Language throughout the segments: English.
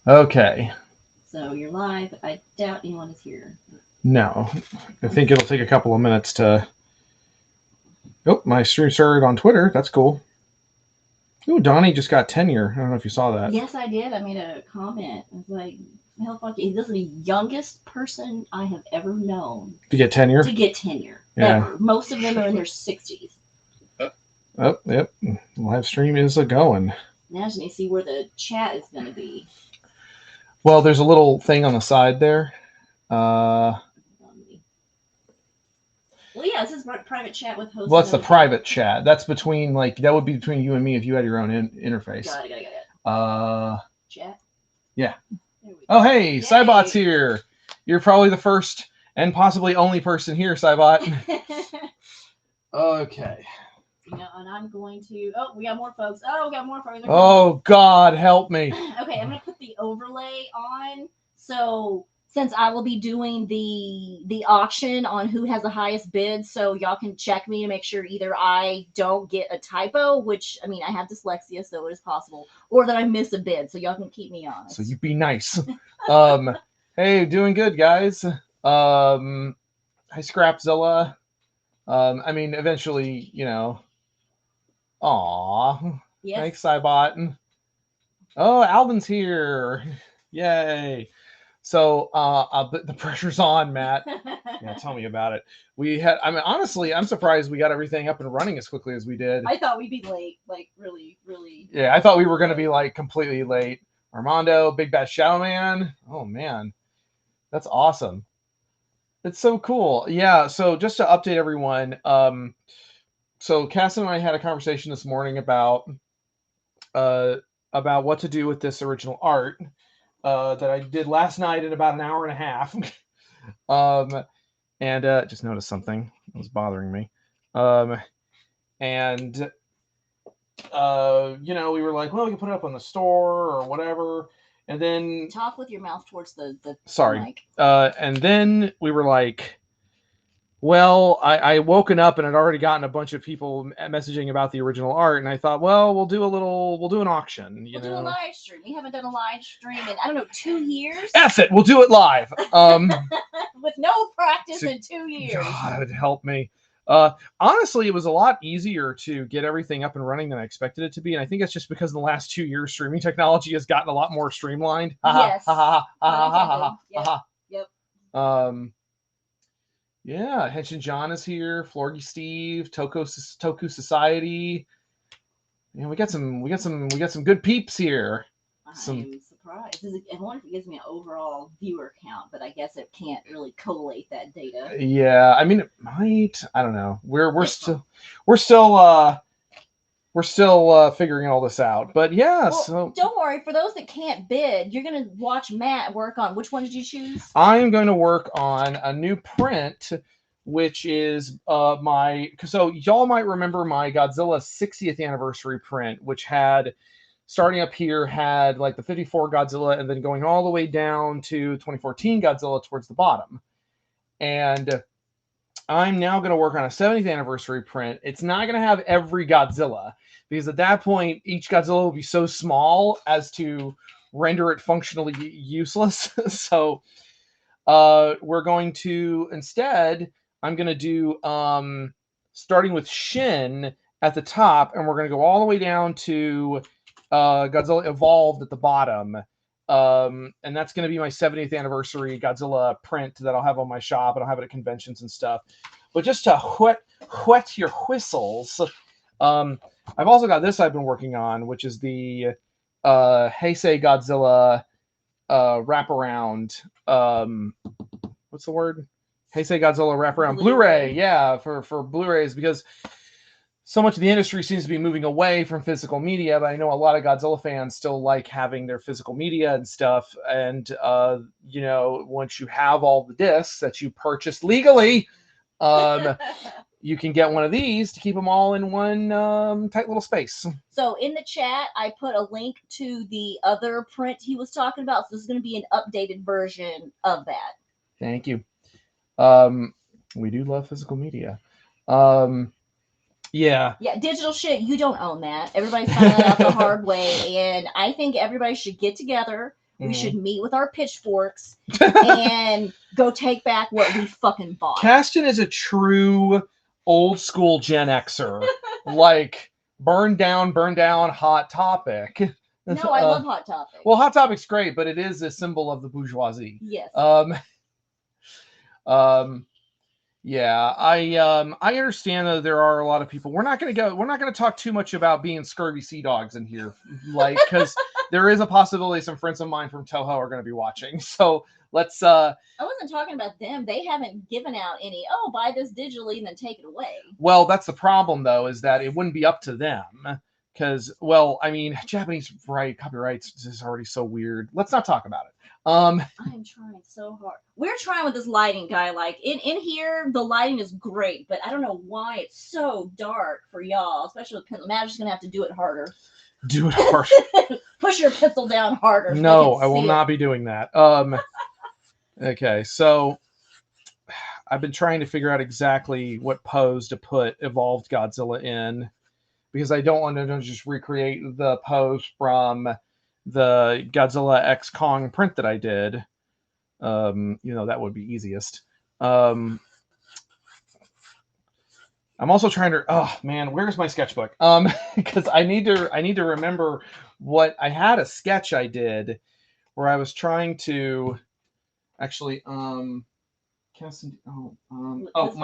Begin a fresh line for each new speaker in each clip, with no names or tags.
Okay.
So you're live. I doubt anyone is here.
No, I think it'll take a couple of minutes to. Oh, my stream started on Twitter. That's cool. Oh, Donnie just got tenure. I don't know if you saw that.
Yes, I did. I made a comment. I was like, hell fuck you. This is the youngest person I have ever known
To get tenure?
to get tenure.
Yeah.
Ever. Most of them are in their 60s.
Oh, yep. Live stream is a going.
Now I just need to see where the chat is going to be.
Well, there's a little thing on the side there.
Well, yeah, this is private chat with host.
Well, that's the private chat. That's between, like, that would be between you and me if you had your own interface.
Got it. Chat?
Yeah. Oh, hey, Cybot's here. You're probably the first and possibly only person here, Cybot. Okay.
And I'm going to. Oh, we got more folks.
Oh, God, help me.
Okay, I'm going to put the overlay on. So since I will be doing the auction on who has the highest bid, so y'all can check me to make sure either I don't get a typo, which I mean I have dyslexia, so it is possible, or that I miss a bid, so y'all can keep me honest.
So you be nice. Hey, doing good, guys. Hi, Scrapzilla. I mean, eventually, Aw.
Yes.
Thanks, Cybot. Oh, Alvin's here. Yay. So the pressure's on, Matt. Yeah, tell me about it. I mean, honestly, I'm surprised we got everything up and running as quickly as we did.
I thought we'd be late, like really, really.
Yeah, I thought we were going to be like completely late. Armando, Big Bad Shadow Man. Oh, man. That's awesome. It's so cool. Yeah, so just to update everyone, so Cass and I had a conversation this morning about what to do with this original art that I did last night in about an hour and a half. And just noticed something that was bothering me. And we were like, well, we can put it up on the store or whatever. And then
talk with your mouth towards the
sorry.
mic.
And then we were like, well, I woken up and had already gotten a bunch of people messaging about the original art, and I thought, well, we'll do an auction.
We'll do a live stream. We haven't done a live stream in, I don't know, 2 years?
F it, we'll do it live.
With no practice in 2 years.
God, help me. Honestly, it was a lot easier to get everything up and running than I expected it to be, and I think it's just because in the last 2 years, streaming technology has gotten a lot more streamlined.
Yes.
Yep. Yeah, Henshin John is here. Florgy Steve, Toku Society. Yeah, we got some good peeps here.
I'm surprised. I wonder if it gives me an overall viewer count, but I guess it can't really collate that data.
Yeah, I mean it might. I don't know. We're still figuring all this out. But yeah,
well, so don't worry. For those that can't bid, you're gonna watch Matt work on which one did you choose?
I am going to work on a new print, which is so y'all might remember my Godzilla 60th anniversary print, which had starting up here had like the 54 Godzilla and then going all the way down to 2014 Godzilla towards the bottom. And I'm now going to work on a 70th anniversary print. It's not going to have every Godzilla because at that point, each Godzilla will be so small as to render it functionally useless. So we're going to instead, I'm going to do starting with Shin at the top, and we're going to go all the way down to Godzilla Evolved at the bottom. And that's going to be my 70th anniversary Godzilla print that I'll have on my shop, and I'll have it at conventions and stuff. But just to whet your whistles, I've also got this I've been working on, which is the Heisei Godzilla wraparound. What's the word? Heisei Godzilla wraparound Blu-ray. Yeah, for Blu-rays, because so much of the industry seems to be moving away from physical media, but I know a lot of Godzilla fans still like having their physical media and stuff. And, once you have all the discs that you purchased legally, you can get one of these to keep them all in one tight little space.
So in the chat, I put a link to the other print he was talking about. So this is going to be an updated version of that.
Thank you. We do love physical media. Yeah.
Yeah, digital shit, you don't own that. Everybody's finding that out the hard way, and I think everybody should get together. We should meet with our pitchforks and go take back what we fucking bought.
Caston is a true old school Gen Xer. Like, burn down, Hot Topic.
No, I love Hot Topic.
Well, Hot Topic's great, but it is a symbol of the bourgeoisie.
Yes.
Yeah, I understand that there are a lot of people. We're not going to talk too much about being scurvy sea dogs in here, like, because there is a possibility some friends of mine from Toho are going to be watching. So let's.
I wasn't talking about them. They haven't given out any. Oh, buy this digitally and then take it away.
Well, that's the problem, though, is that it wouldn't be up to them. Because, well, I mean, Japanese copyrights is already so weird. Let's not talk about it.
I am trying so hard. We're trying with this lighting guy. Like in here, the lighting is great, but I don't know why it's so dark for y'all, especially with pencil. I'm just gonna have to do it harder.
Do it harder.
Push your pencil down harder.
No, I will not be doing that. Okay, so I've been trying to figure out exactly what pose to put Evolved Godzilla in, because I don't want to just recreate the pose from the Godzilla X Kong print that I did. That would be easiest. I'm also trying to, oh man, where's my sketchbook? Because I need to remember what I had. A sketch I did where I was trying to actually my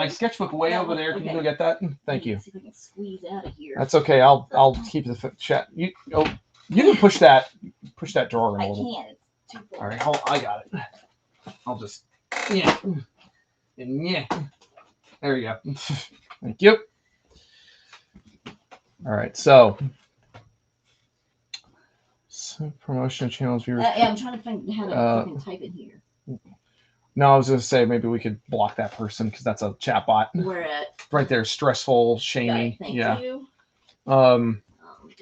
sketchbook way over there. Can you go get that? Thank you.
See if I can squeeze out of here.
That's okay. I'll keep the chat. You can push that drawer in a little.
I can't. It's too full.
All right, I got it. I'll just yeah. There you go. Thank you. All right, so promotion channels viewers.
Yeah, I'm trying to find how to fucking type in here.
No, I was going to say maybe we could block that person because that's a chat bot.
Where at?
Right there, stressful, shamey.
Thank you.
Go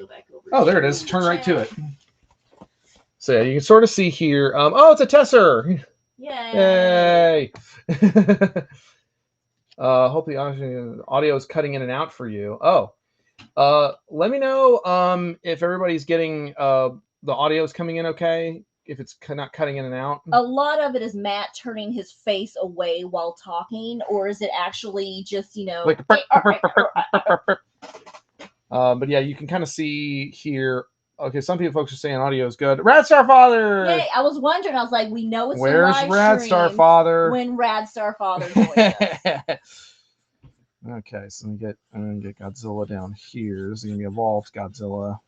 back over. Oh, there it is. Turn right to it. So yeah, you can sort of see here. Oh, it's a Tesser.
Yay!
Hope the audio is cutting in and out for you. Oh, let me know if everybody's getting the audio is coming in okay. If it's not cutting in and out.
A lot of it is Matt turning his face away while talking, or is it actually just like
but yeah, you can kind of see here. Okay, some folks are saying audio is good. Radstar Father.
Hey, I was wondering. I was like, we know it's
where's Radstar Father?
When Radstar Father joins us.
Okay, so I'm gonna get Godzilla down here. This is gonna be Evolved Godzilla.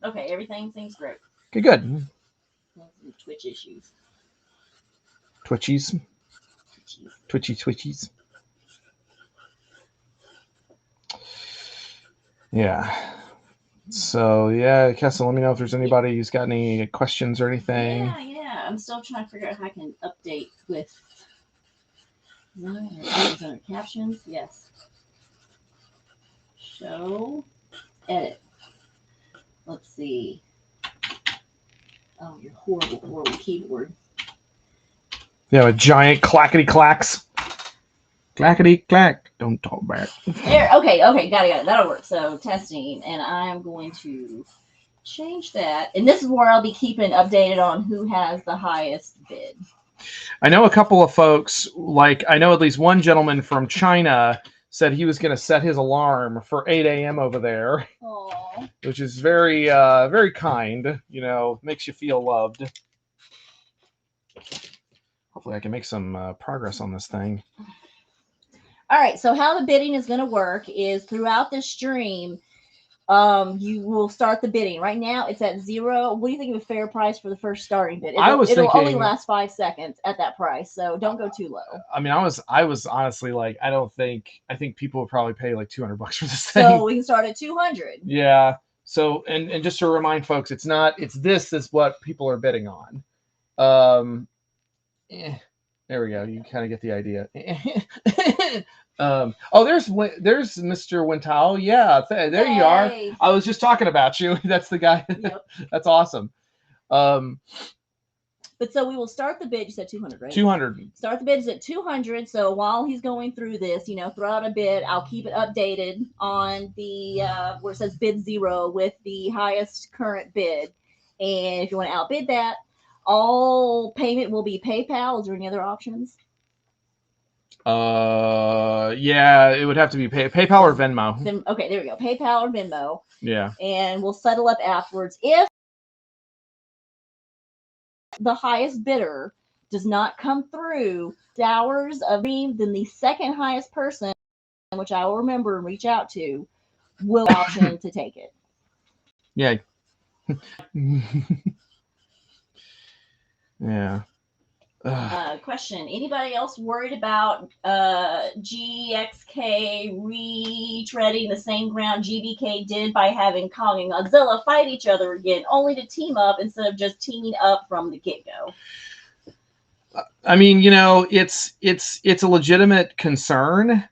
Okay, everything seems great.
Okay, good.
Twitch issues.
Twitchies. Twitchies. Yeah. So yeah, Kessel, let me know if there's anybody who's got any questions or anything.
Yeah. I'm still trying to figure out how I can update with under captions. Yes. Show. Edit. Let's see. Oh, your horrible keyboard.
You have a giant clackety clacks. Clackety clack. Don't talk back.
There. Okay. Got it. That'll work. So testing, and I'm going to change that. And this is where I'll be keeping updated on who has the highest bid.
I know a couple of folks, like I know at least one gentleman from China said he was going to set his alarm for 8 a.m. over there.
Aww.
Which is very, very kind. Makes you feel loved. Hopefully I can make some progress on this thing.
All right, so how the bidding is going to work is throughout this stream, you will start the bidding. Right now, it's at 0. What do you think of a fair price for the first starting bid? It'll only last 5 seconds at that price, so don't go too low.
I mean, I was honestly like, I think people would probably pay like $200 for this thing.
So we can start at 200.
Yeah. So and just to remind folks, this is what people are bidding on. There we go. You kind of get the idea. There's Mr. Wintao. Yeah, there you are. I was just talking about you. That's the guy. Yep. That's awesome.
But so we will start the bid. You said 200, right?
200.
Start the bids at 200. So while he's going through this, throw out a bid. I'll keep it updated on the where it says bid 0 with the highest current bid. And if you want to outbid that, all payment will be PayPal. Is there any other options?
Yeah, it would have to be PayPal or Venmo.
Okay, there we go. PayPal or Venmo.
Yeah.
And we'll settle up afterwards. If the highest bidder does not come through hours of dream, then the second highest person, which I will remember and reach out to, will option to take it.
Yeah. Yeah.
Question: anybody else worried about GXK retreading the same ground GBK did by having Kong and Godzilla fight each other again, only to team up instead of just teaming up from the get-go?
I mean, it's a legitimate concern,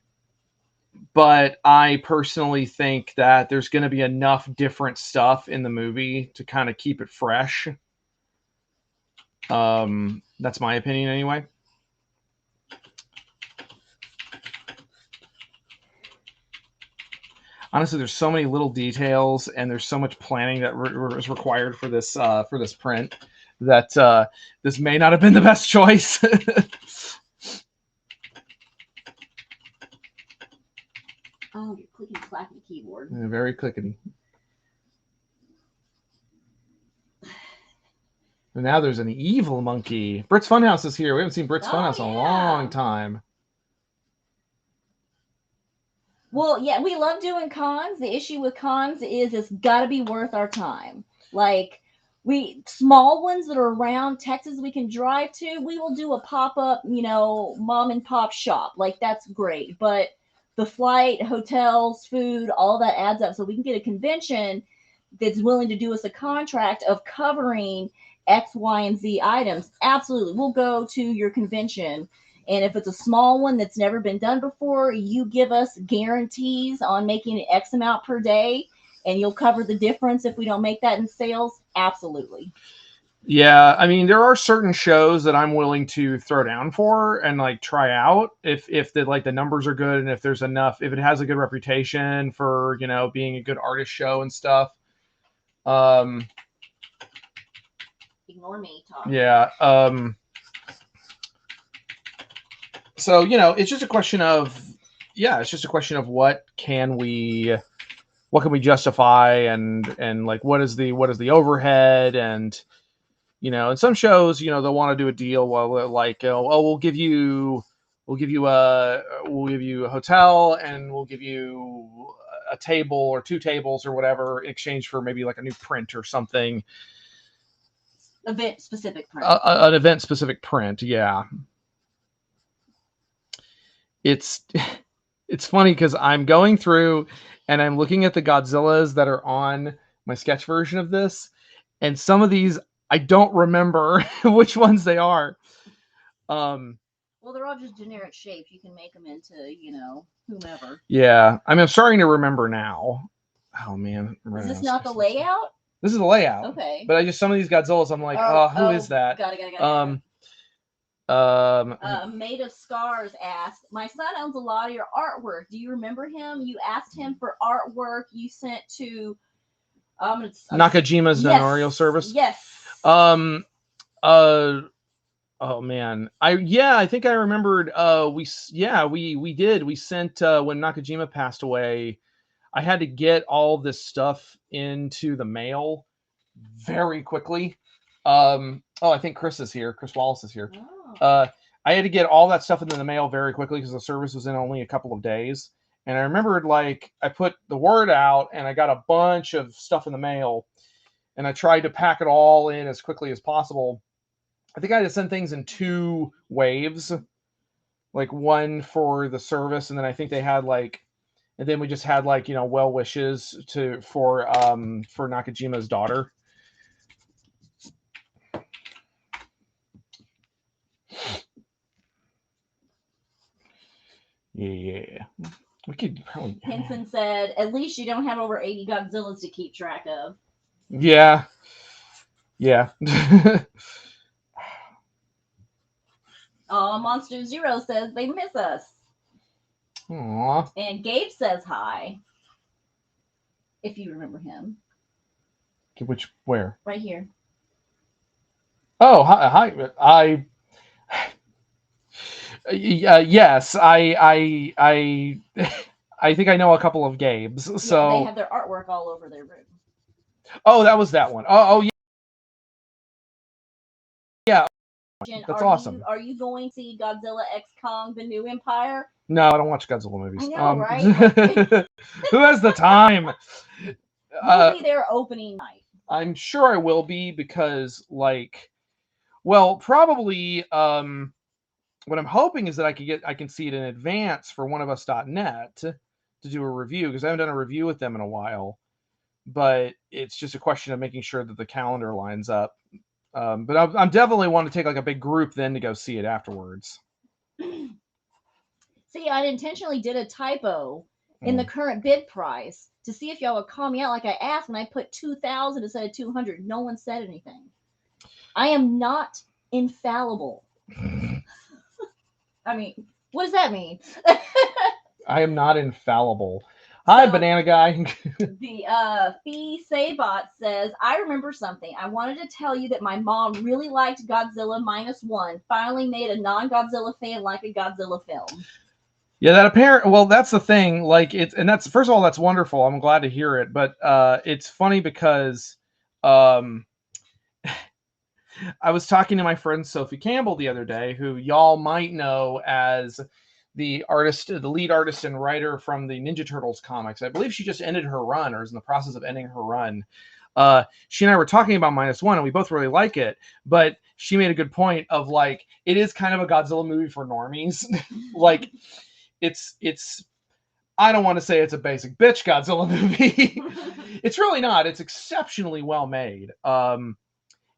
but I personally think that there's going to be enough different stuff in the movie to kind of keep it fresh. That's my opinion anyway. Honestly, there's so many little details and there's so much planning that was required for this print that this may not have been the best choice.
Oh, you're clicking clacking keyboard.
Yeah, very clickety. And now there's an evil monkey. Brit's Funhouse is here. We haven't seen Brit's Funhouse in a long time.
Well, yeah, we love doing cons. The issue with cons is it's got to be worth our time. Like, small ones that are around Texas we can drive to, we will do a pop-up, mom and pop shop. Like, that's great. But the flight, hotels, food, all that adds up. So we can get a convention that's willing to do us a contract of covering X, Y, and Z items. Absolutely. We'll go to your convention. And if it's a small one that's never been done before, you give us guarantees on making X amount per day, and you'll cover the difference if we don't make that in sales. Absolutely.
Yeah, I mean, there are certain shows that I'm willing to throw down for and like try out if the numbers are good and if there's enough, if it has a good reputation for being a good artist show and stuff.
Ignore me talking.
Yeah. So it's just a question of what can we justify and like what is the overhead and in some shows they'll want to do a deal like we'll give you a hotel and we'll give you a table or 2 tables or whatever in exchange for maybe like a new print or something.
Event specific print.
An event specific print, yeah. It's funny because I'm going through and I'm looking at the Godzillas that are on my sketch version of this, and some of these I don't remember which ones they are.
Well, they're all just generic shapes. You can make them into, whomever.
Yeah, I mean, I'm starting to remember now. Oh man,
is this not the layout?
This is the layout.
Okay.
But some of these Godzillas, I'm like, who is that?
Got it. Made of Scars asked, my son owns a lot of your artwork. Do you remember him? You asked him for artwork you sent to
Nakajima's memorial service.
Yes.
Oh man, I think I remembered. We did. We sent when Nakajima passed away. I had to get all this stuff into the mail very quickly. I think Chris is here. Chris Wallace is here.
Oh.
I had to get all that stuff into the mail very quickly because the service was in only a couple of days. And I remembered, like, I put the word out and I got a bunch of stuff in the mail and I tried to pack it all in as quickly as possible. I think I had to send things in 2 waves, like one for the service. And then I think they had and then we just had well wishes for Nakajima's daughter. Yeah. We could probably.
Henson said, at least you don't have over 80 Godzillas to keep track of.
Yeah.
Oh, Monster Zero says they miss us.
Aw.
And Gabe says hi, if you remember him.
Which, where?
Right here.
Oh, hi. Yes, I think I know a couple of Gabes.
Yeah, they
So,
have their artwork all over their room.
oh, that was that one. Oh, yeah, that's awesome.
Are you going to see Godzilla X Kong: The New Empire?
No, I don't watch Godzilla
I
movies.
know, right? Like,
Who has the time?
you'll
Uh,
be there opening night.
I'm sure I will be because, like, well, probably. What I'm hoping is that I can see it in advance for oneofus.net to do a review because I haven't done a review with them in a while. But it's just a question of making sure that the calendar lines up. But I'm definitely want to take like a big group then to go see it afterwards.
See, I intentionally did a typo in the
Mm.
current bid price to see if y'all would call me out like I asked, and I put 2,000 instead of 200. No one said anything. I am not infallible. I mean, what does that mean?
I am not infallible. Hi,
So
banana guy.
the Fee Saybot says, I remember something. I wanted to tell you that my mom really liked Godzilla minus one. Finally made a non-Godzilla fan like a Godzilla film.
Yeah, that apparent. Well, that's the thing. Like it's, and that's first of all, that's wonderful. I'm glad to hear it. But it's funny because um, I was talking to my friend Sophie Campbell the other day, who y'all might know as the artist, the lead artist and writer from the Ninja Turtles comics. I believe she just ended her run or is in the process of ending her run. She and I were talking about minus one, and we both really like it. But she made a good point of like it is kind of a Godzilla movie for normies. Like it's I don't want to say it's a basic bitch Godzilla movie. It's really not. It's exceptionally well made.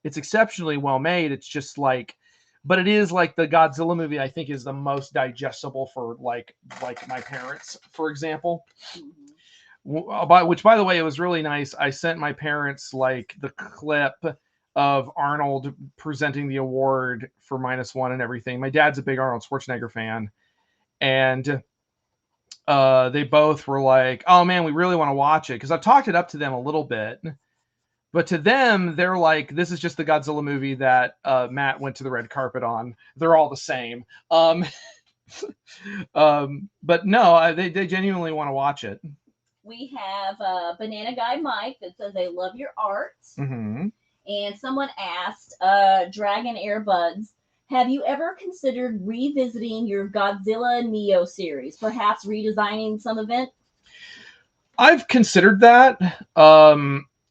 It's exceptionally well made. It's just like, but it is like the Godzilla movie. I think is the most digestible for like my parents, for example. Which, by the way, it was really nice. I sent my parents like the clip of Arnold presenting the award for minus one and everything. My dad's a big Arnold Schwarzenegger fan, and they both were like, "Oh man, we really want to watch it," because I've talked it up to them a little bit, but to them, they're like, "This is just the Godzilla movie that Matt went to the red carpet on. They're all the same." But no, they genuinely want to watch it.
We have Banana Guy Mike that says they love your art.
Mm-hmm.
And someone asked, Dragon Airbuds, have you ever considered revisiting your Godzilla Neo series? Perhaps redesigning some event?
I've considered that.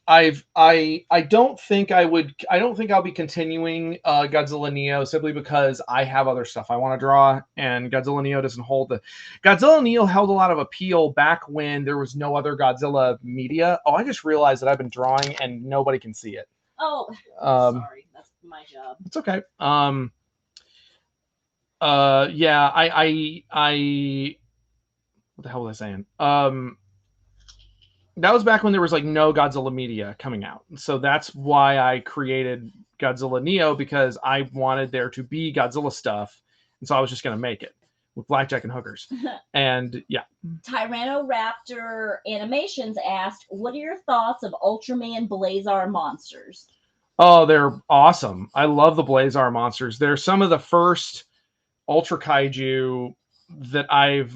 I don't think I would. I don't think I'll be continuing Godzilla Neo simply because I have other stuff I want to draw, and Godzilla Neo doesn't hold the. Godzilla Neo held a lot of appeal back when there was no other Godzilla media. Oh, I just realized that I've been drawing and nobody can see it.
Oh,
Um,
sorry, that's my job.
it's okay. Yeah, what the hell was I saying? That was back when there was like no Godzilla media coming out. So that's why I created Godzilla Neo, because I wanted there to be Godzilla stuff. And so I was just going to make it with blackjack and hookers. And yeah.
Tyrannoraptor Animations asked, what are your thoughts of Ultraman Blazar monsters?
Oh, they're awesome. I love the Blazar monsters. They're some of the first Ultra Kaiju that I've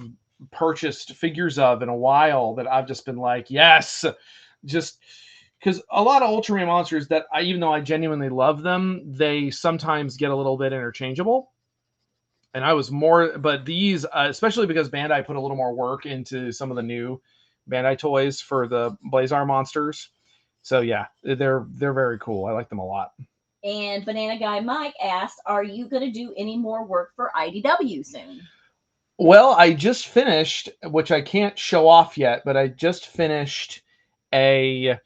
purchased figures of in a while that I've just been like, yes, just because a lot of Ultraman monsters that I, even though I genuinely love them, they sometimes get a little bit interchangeable. And I was more, but these, especially because Bandai put a little more work into some of the new Bandai toys for the Blazar monsters. So yeah, they're very cool. I like them a lot.
And Banana Guy Mike asked, are you going to do any more work for IDW soon?
Well, I just finished, which I can't show off yet, but I just finished a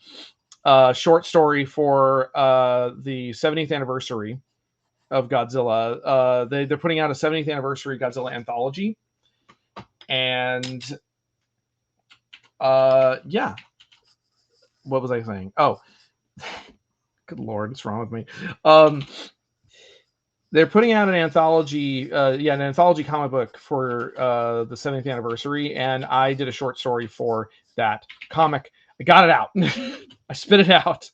short story for the 70th anniversary of Godzilla. They're putting out a 70th anniversary Godzilla anthology, and yeah, what was I saying? Oh, good lord, what's wrong with me? they're putting out an anthology, an anthology comic book for the 70th anniversary, and I did a short story for that comic. I got it out. I spit it out.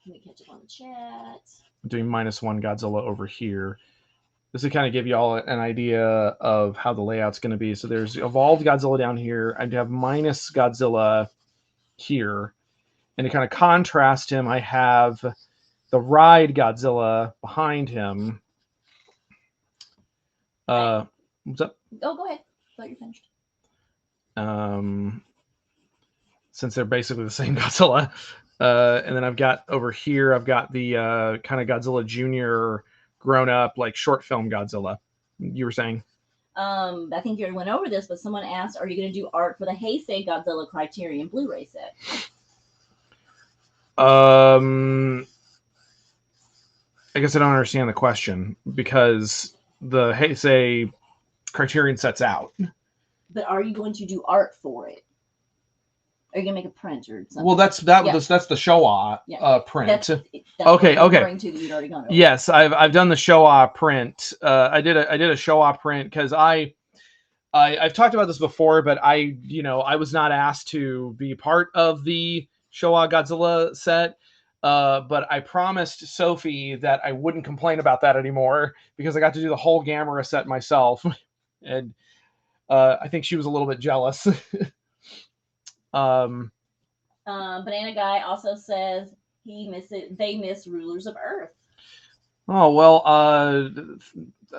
Let me catch up on the chat.
I'm doing -1 Godzilla over here. This will kind of give you all an idea of how the layout's going to be. So there's evolved Godzilla down here. I have minus Godzilla here. And to kind of contrast him, I have the ride Godzilla behind him. What's up?
Oh, go ahead. I thought you finished.
Since they're basically the same Godzilla. And then I've got over here, I've got the kind of Godzilla Jr. grown up, like short film Godzilla. You were saying?
I think you already went over this, but someone asked, are you going to do art for the Heisei Godzilla Criterion Blu-ray set?
I guess I don't understand the question because the Heisei Criterion set's out.
But are you going to do art for it? Are you gonna make a print or something?
Well, that's the Showa print.
That's
okay.
Yes,
I've done the Showa print. I did a Showa print because I've talked about this before, but I was not asked to be part of the Showa Godzilla set. But I promised Sophie that I wouldn't complain about that anymore because I got to do the whole Gamera set myself, and I think she was a little bit jealous.
Banana Guy also says they miss Rulers of Earth.
Oh well,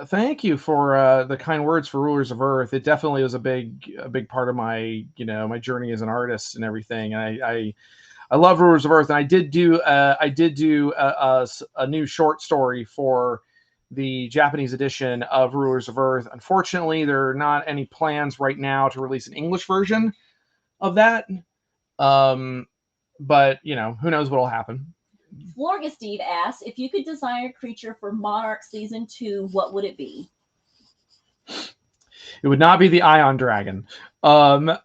thank you for the kind words for Rulers of Earth. It definitely was a big part of my my journey as an artist and everything. I love Rulers of Earth, and I did do a new short story for the Japanese edition of Rulers of Earth. Unfortunately, there are not any plans right now to release an English version of that. But who knows what'll happen.
Florga Steve asks, if you could design a creature for Monarch Season 2, what would it be?
It would not be the Ion Dragon. I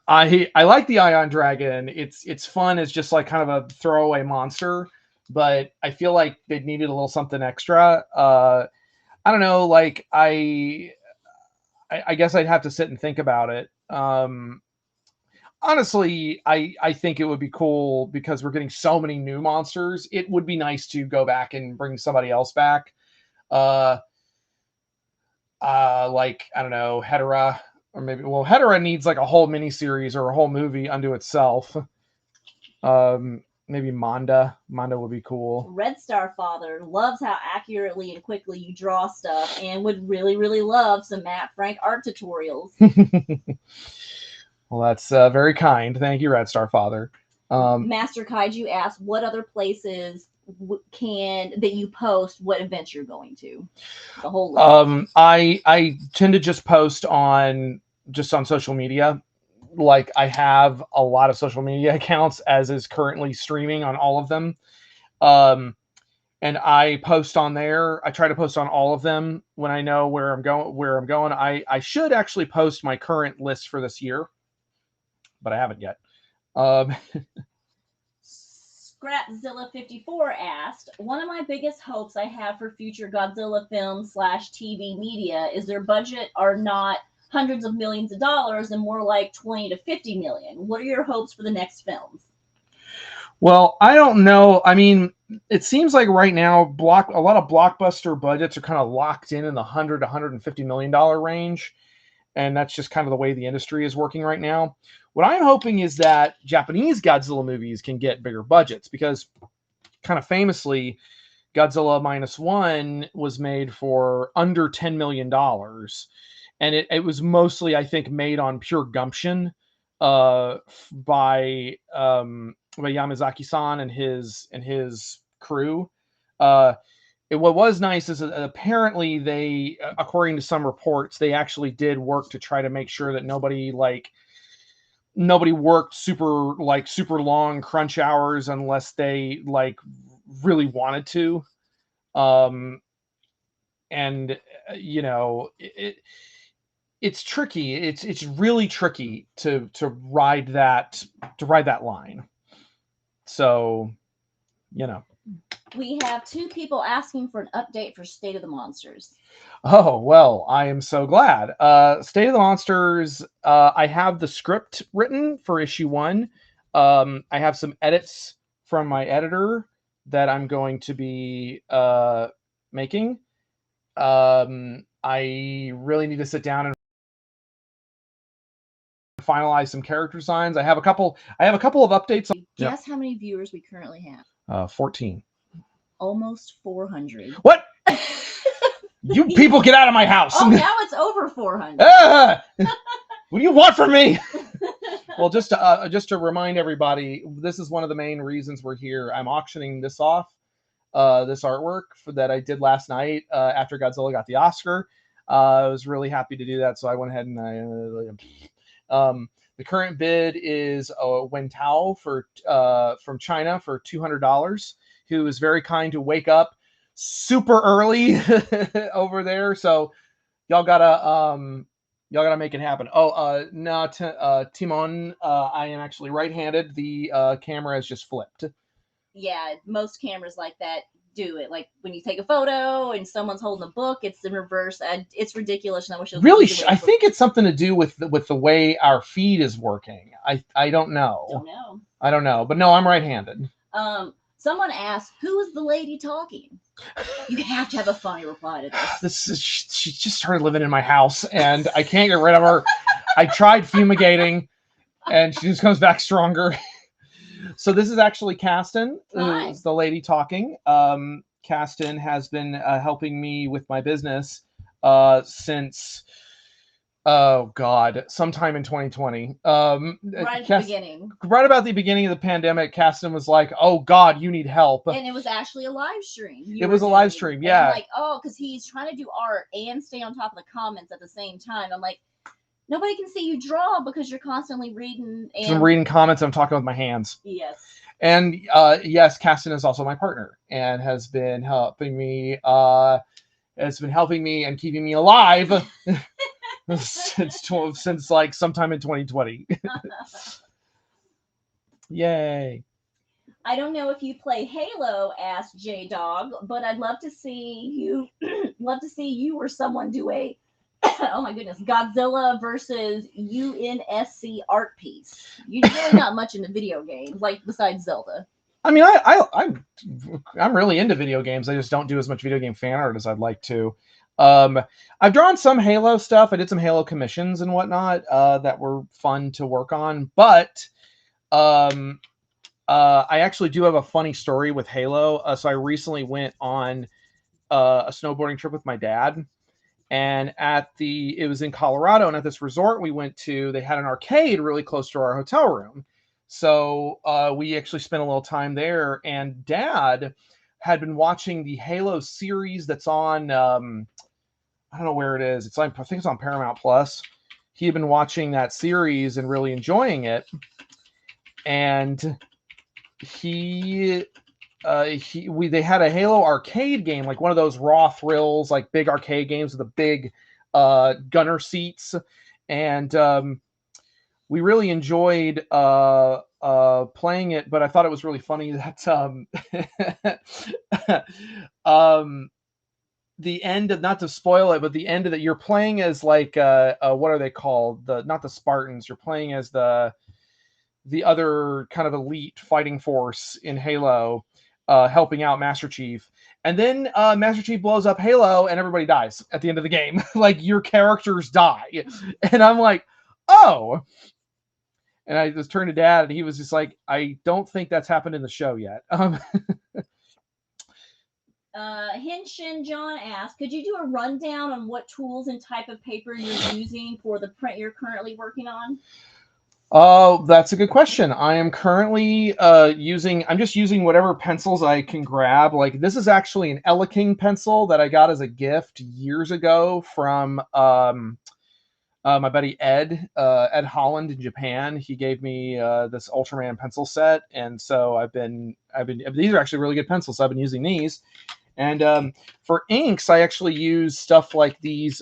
like the Ion Dragon. It's fun. It's just like kind of a throwaway monster, but I feel like they needed a little something extra. I don't know. Like I guess I'd have to sit and think about it. Honestly, I think it would be cool because we're getting so many new monsters. It would be nice to go back and bring somebody else back. Like, I don't know, Hedera, or maybe, well, Hedera needs like a whole miniseries or a whole movie unto itself. Maybe Manda would be cool.
Red Star Father loves how accurately and quickly you draw stuff and would really, really love some Matt Frank art tutorials.
Well, that's very kind. Thank you, Red Star Father.
Master Kaiju asks, what other places that you post what events you're going to? The whole list.
I tend to just post on social media. Like I have a lot of social media accounts, as is currently streaming on all of them. And I post on there. I try to post on all of them when I know where I'm going. I should actually post my current list for this year, but I haven't yet.
Scrapzilla 54 asked, one of my biggest hopes I have for future Godzilla film / TV media is their budget are not hundreds of millions of dollars and more like 20 to 50 million. What are your hopes for the next films?
Well, I don't know. I mean, it seems like right now a lot of blockbuster budgets are kind of locked in the 100 to 150 million dollar range, and that's just kind of the way the industry is working right now. What I'm hoping is that Japanese Godzilla movies can get bigger budgets because, kind of famously, Godzilla -1 was made for under $10 million. And it was mostly, I think, made on pure gumption by Yamazaki-san and his crew. What was nice is that apparently they, according to some reports, they actually did work to try to make sure that nobody worked super long crunch hours unless they really wanted to. And it's tricky. It's really tricky to ride that line. So, you know.
We have two people asking for an update for State of the Monsters.
Oh, well, I am so glad. State of the Monsters, I have the script written for issue 1. I have some edits from my editor that I'm going to be making. I really need to sit down and finalize some character designs. I have a couple of updates. Yep.
Guess how many viewers we currently have?
14.
Almost 400.
What? You people get out of my house.
Oh, now it's over 400.
What do you want from me? Well, just to remind everybody, this is one of the main reasons we're here. I'm auctioning this off, this artwork that I did last night after Godzilla got the Oscar. I was really happy to do that, so I went ahead and the current bid is Wen Tao from China for $200, who was very kind to wake up super early over there. So y'all gotta make it happen. Oh, no, Timon, I am actually right-handed. The camera is just flipped.
Yeah, most cameras like that do it. Like when you take a photo and someone's holding a book, it's in reverse. It's ridiculous. And I wish it was
really. I think it's something to do with the way our feed is working. I don't know. I don't know, but no, I'm right-handed.
Someone asked, "Who is the lady talking?" You have to have a funny reply to this.
She just started living in my house, and I can't get rid of her. I tried fumigating, and she just comes back stronger. So this is actually Caston, who's the lady talking. Caston has been helping me with my business since, oh God, sometime in 2020.
Right at the beginning.
Right about the beginning of the pandemic, Caston was like, "Oh God, you need help."
And it was actually a live stream.
It was a live stream, yeah.
I'm like, oh, because he's trying to do art and stay on top of the comments at the same time. I'm like, nobody can see you draw because you're constantly reading.
I'm reading comments. I'm talking with my hands.
Yes.
And yes, Caston is also my partner and has been helping me. Has been helping me and keeping me alive since like sometime in 2020. Yay!
I don't know if you play Halo, asked J Dog, but I'd love to see you. Love to see you or someone do a. Oh my goodness, Godzilla versus UNSC art piece. You're really not much into video games, like besides Zelda.
I mean, I'm really into video games. I just don't do as much video game fan art as I'd like to. I've drawn some Halo stuff. I did some Halo commissions and whatnot that were fun to work on. But I actually do have a funny story with Halo. So I recently went on a snowboarding trip with my dad. And it was in Colorado, and at this resort we went to, they had an arcade really close to our hotel room. So we actually spent a little time there, and Dad had been watching the Halo series that's on, I don't know where it is. It's like, I think it's on Paramount Plus. He had been watching that series and really enjoying it. And they had a Halo arcade game, like one of those Raw Thrills, like big arcade games with the big gunner seats, and we really enjoyed playing it. But I thought it was really funny that the end of, not to spoil it, but the end of that, you're playing as like what are they called? Not the Spartans. You're playing as the other kind of elite fighting force in Halo. Helping out Master Chief, and then Master Chief blows up Halo, and everybody dies at the end of the game. Like your characters die, and I'm like, oh. And I just turned to Dad, and he was just like, "I don't think that's happened in the show yet."
Henshin John asked, "Could you do a rundown on what tools and type of paper you're using for the print you're currently working on?"
Oh, that's a good question. I am currently I'm just using whatever pencils I can grab. Like this is actually an Ella King pencil that I got as a gift years ago from my buddy Ed Holland in Japan. He gave me this Ultraman pencil set, and so I've been these are actually really good pencils. So I've been using these, and for inks, I actually use stuff like these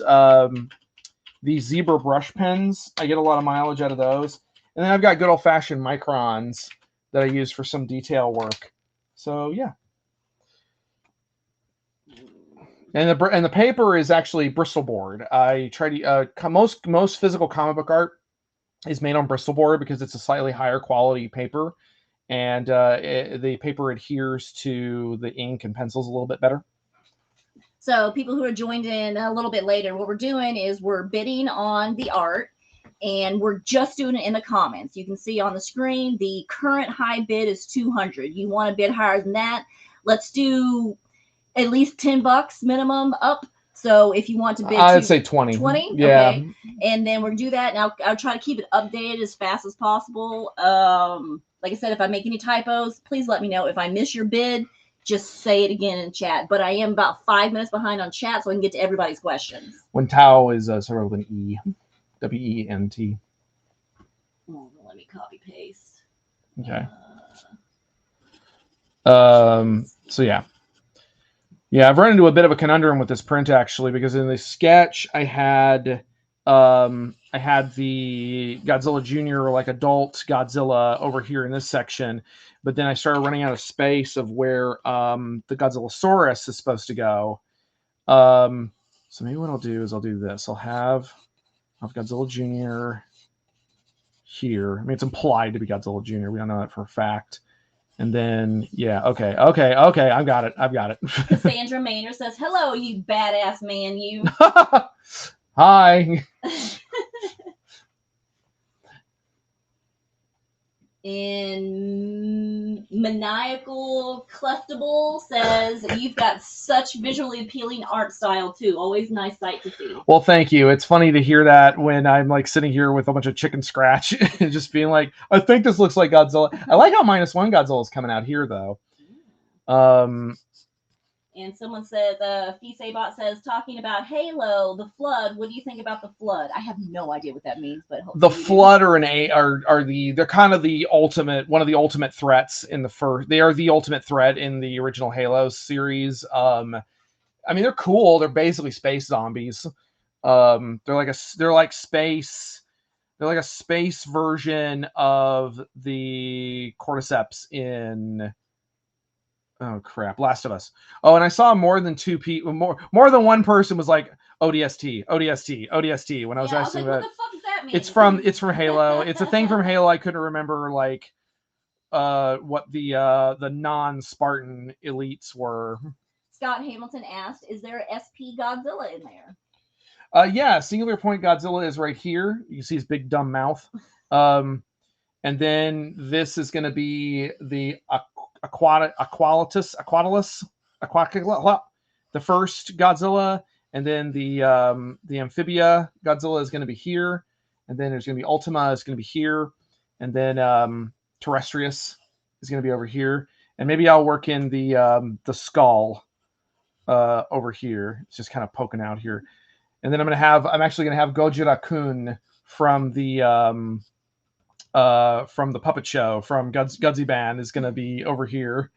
these zebra brush pens. I get a lot of mileage out of those. And then I've got good old fashioned microns that I use for some detail work. So yeah. And the paper is actually Bristol board. I try to most physical comic book art is made on Bristol board because it's a slightly higher quality paper, and the paper adheres to the ink and pencils a little bit better.
So people who are joined in a little bit later, what we're doing is we're bidding on the art, and we're just doing it in the comments. You can see on the screen the current high bid is 200. You want to bid higher than that? Let's do at least $10 minimum up. So if you want to bid,
I'd say 20.
20,
yeah.
Okay. And then we'll do that, and I'll try to keep it updated as fast as possible. Like I said, if I make any typos, please let me know. If I miss your bid, just say it again in chat. But I am about 5 minutes behind on chat, so I can get to everybody's questions.
When Tao is sort of an E, W-E-N-T.
Let me copy paste.
Okay. So yeah. Yeah, I've run into a bit of a conundrum with this print actually, because in the sketch I had the Godzilla Jr. like adult Godzilla over here in this section, but then I started running out of space of where the Godzillasaurus is supposed to go. So maybe what I'll do is I'll do this. I'll have Godzilla Jr. here. I mean, it's implied to be Godzilla Jr. We don't know that for a fact. And then, yeah, okay. I've got it.
Cassandra Maynard says, "Hello, you badass man, you."
Hi.
And Maniacal Clustable says, "You've got such visually appealing art style too. Always nice sight to see."
Well, thank you. It's funny to hear that when I'm like sitting here with a bunch of chicken scratch and just being like, I think this looks like Godzilla. I like how -1 Godzilla is coming out here though.
And someone said, Fisebot says, talking about Halo, the flood. What do you think about the flood? I have no idea what that means, but
the flood are they're kind of the ultimate, one of the ultimate threats in the first. They are the ultimate threat in the original Halo series. I mean, they're cool. They're basically space zombies. They're like a space version of the cordyceps in, oh crap, Last of Us. Oh, and I saw more than two people, more than one person was like ODST when I was asking
what the fuck does that mean?
It's from Halo. It's a thing from Halo. I couldn't remember like what the non-Spartan elites were.
Scott Hamilton asked, "Is there a SP Godzilla in there?"
Yeah, singular point Godzilla is right here. You can see his big dumb mouth. And then this is going to be the Aquatilus, the first Godzilla, and then the Amphibia Godzilla is going to be here, and then there's going to be Ultima is going to be here, and then Terrestrius is going to be over here, and maybe I'll work in the skull over here. It's just kind of poking out here, and then I'm actually going to have Gojira-kun from the puppet show from Gudsy Band is going to be over here.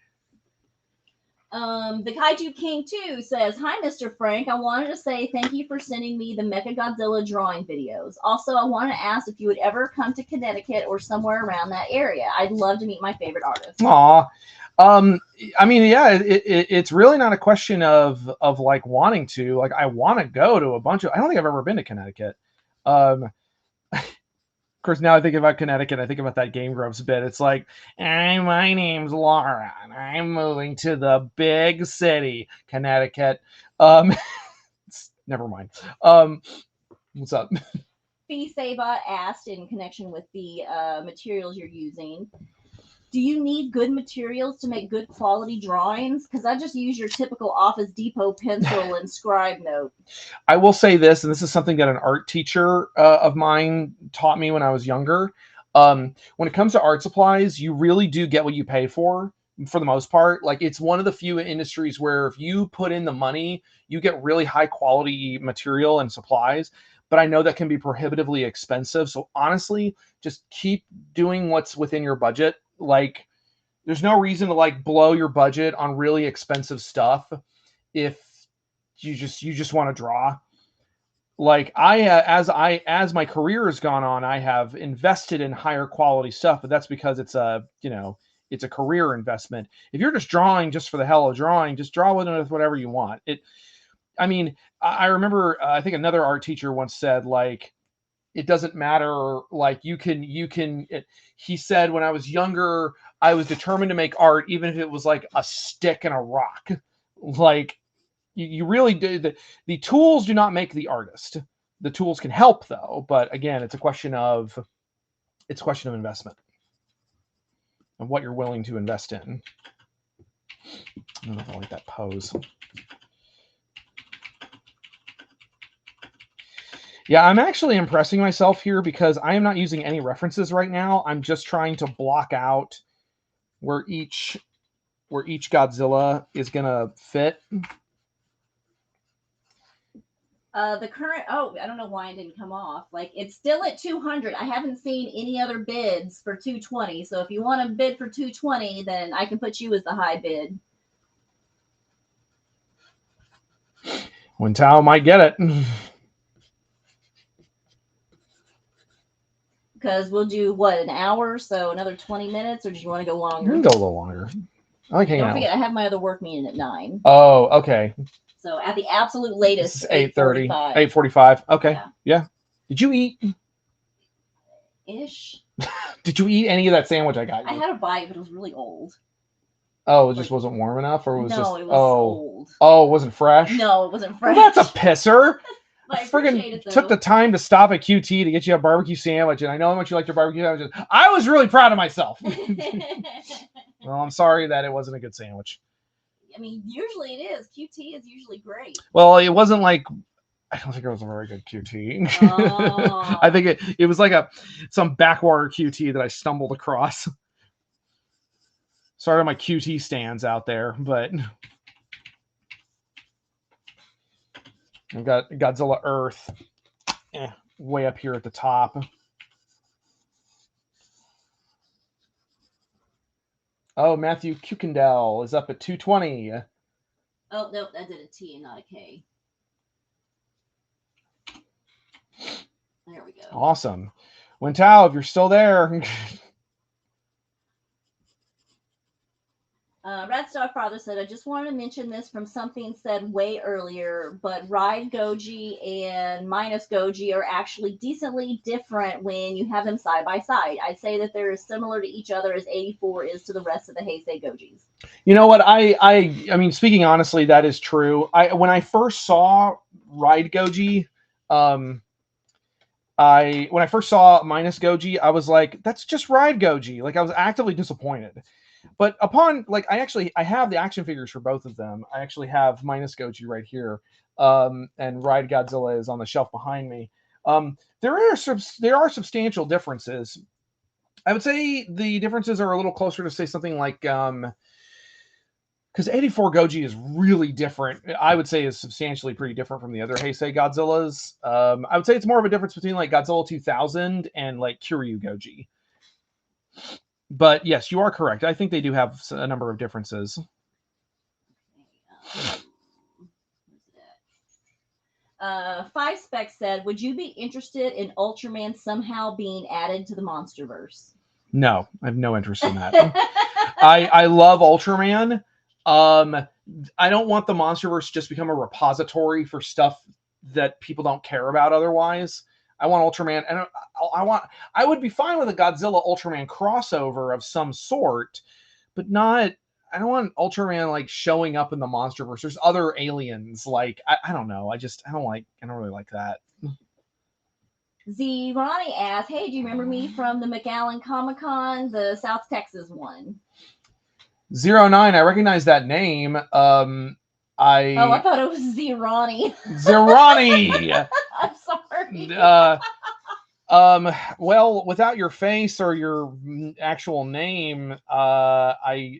The Kaiju King 2 says, "Hi, Mr. Frank. I wanted to say thank you for sending me the Mechagodzilla drawing videos. Also, I want to ask if you would ever come to Connecticut or somewhere around that area. I'd love to meet my favorite artist."
Aw. I mean, yeah, it's really not a question of like wanting to. Like, I want to go to a bunch of. I don't think I've ever been to Connecticut. Of course, now I think about Connecticut, I think about that Game Grumps bit. It's like, hey, my name's Laura, and I'm moving to the big city, Connecticut. Never mind. What's up?
Fisebot asked, in connection with the materials you're using, do you need good materials to make good quality drawings? Because I just use your typical Office Depot pencil and scribe note.
I will say this, and this is something that an art teacher of mine taught me when I was younger. When it comes to art supplies, you really do get what you pay for the most part. Like, it's one of the few industries where if you put in the money, you get really high quality material and supplies. But I know that can be prohibitively expensive. So honestly, just keep doing what's within your budget. Like, there's no reason to like blow your budget on really expensive stuff if you just want to draw. like as my career has gone on, I have invested in higher quality stuff, but that's because it's a, it's a career investment. If you're just drawing just for the hell of drawing, just draw with whatever you want. I mean, I remember, I think another art teacher once said, like, it doesn't matter, like, he said, when I was younger, I was determined to make art even if it was like a stick and a rock. Like, you really do, the tools do not make the artist. The tools can help, though, but again, it's a question of investment and what you're willing to invest in. I don't know if I like that pose. Yeah, I'm actually impressing myself here because I am not using any references right now. I'm just trying to block out where each Godzilla is gonna fit.
The current, oh, I don't know why it didn't come off. Like, it's still at 200. I haven't seen any other bids for 220. So if you want to bid for 220, then I can put you as the high bid.
When Tao might get it.
Because we'll do what, an hour, so another 20 minutes, or do you want to go
We
longer?
can go a little longer. I like hanging
Don't
out.
forget, I have my other work meeting at 9.
Oh, okay.
So at the absolute latest,
This is 8:30.
8:45.
8:45. Okay. Yeah. Did you eat?
Ish.
Did you eat any of that sandwich I got you?
I had a bite, but it was really old.
Oh, it just wasn't warm enough, or it was just
it was old.
Oh, it wasn't fresh.
No, it wasn't fresh.
Well, that's a pisser.
I
friggin' took the time to stop at QT to get you a barbecue sandwich, and I know how much you like your barbecue sandwiches. I was really proud of myself. Well, I'm sorry that it wasn't a good sandwich.
I mean, usually it is. QT is usually great.
Well, it wasn't like, I don't think it was a very good QT.
Oh.
I think it was like some backwater QT that I stumbled across. Sorry to my QT stands out there, but I've got Godzilla Earth way up here at the top. Oh, Matthew Kuykendall is up at 220.
Oh, no, that did a T and not a K. There we go.
Awesome. Wentao, if you're still there.
Red Star Father said, I just wanted to mention this from something said way earlier, but Ride Goji and minus Goji are actually decently different when you have them side by side. I'd say that they're as similar to each other as 84 is to the rest of the Heisei Gojis. You
know what? I mean, speaking honestly, that is true. When I first saw Ride Goji, when I first saw minus Goji, I was like, that's just Ride Goji. Like, I was actively disappointed. But upon, like, I have the action figures for both of them. I actually have minus Goji right here, and Ride Godzilla is on the shelf behind me. There are substantial differences. I would say the differences are a little closer to say something like, because 84 Goji is really different. I would say is substantially pretty different from the other Heisei Godzillas. I would say it's more of a difference between like Godzilla 2000 and like Kiryu Goji. But yes, you are correct. I think they do have a number of differences.
Five Spec said, would you be interested in Ultraman somehow being added to the Monsterverse?
No, I have no interest in that. I love Ultraman. I don't want the Monsterverse to just become a repository for stuff that people don't care about otherwise. I want Ultraman, and I would be fine with a Godzilla Ultraman crossover of some sort, but not. I don't want Ultraman like showing up in the Monsterverse. There's other aliens. Like I don't know. I don't really like that.
Z Ronnie asked, "Hey, do you remember me from the McAllen Comic Con, the South Texas one?"
09. I recognize that name.
I thought it was Zirani.
Zirani.
I'm sorry.
Well, without your face or your actual name, I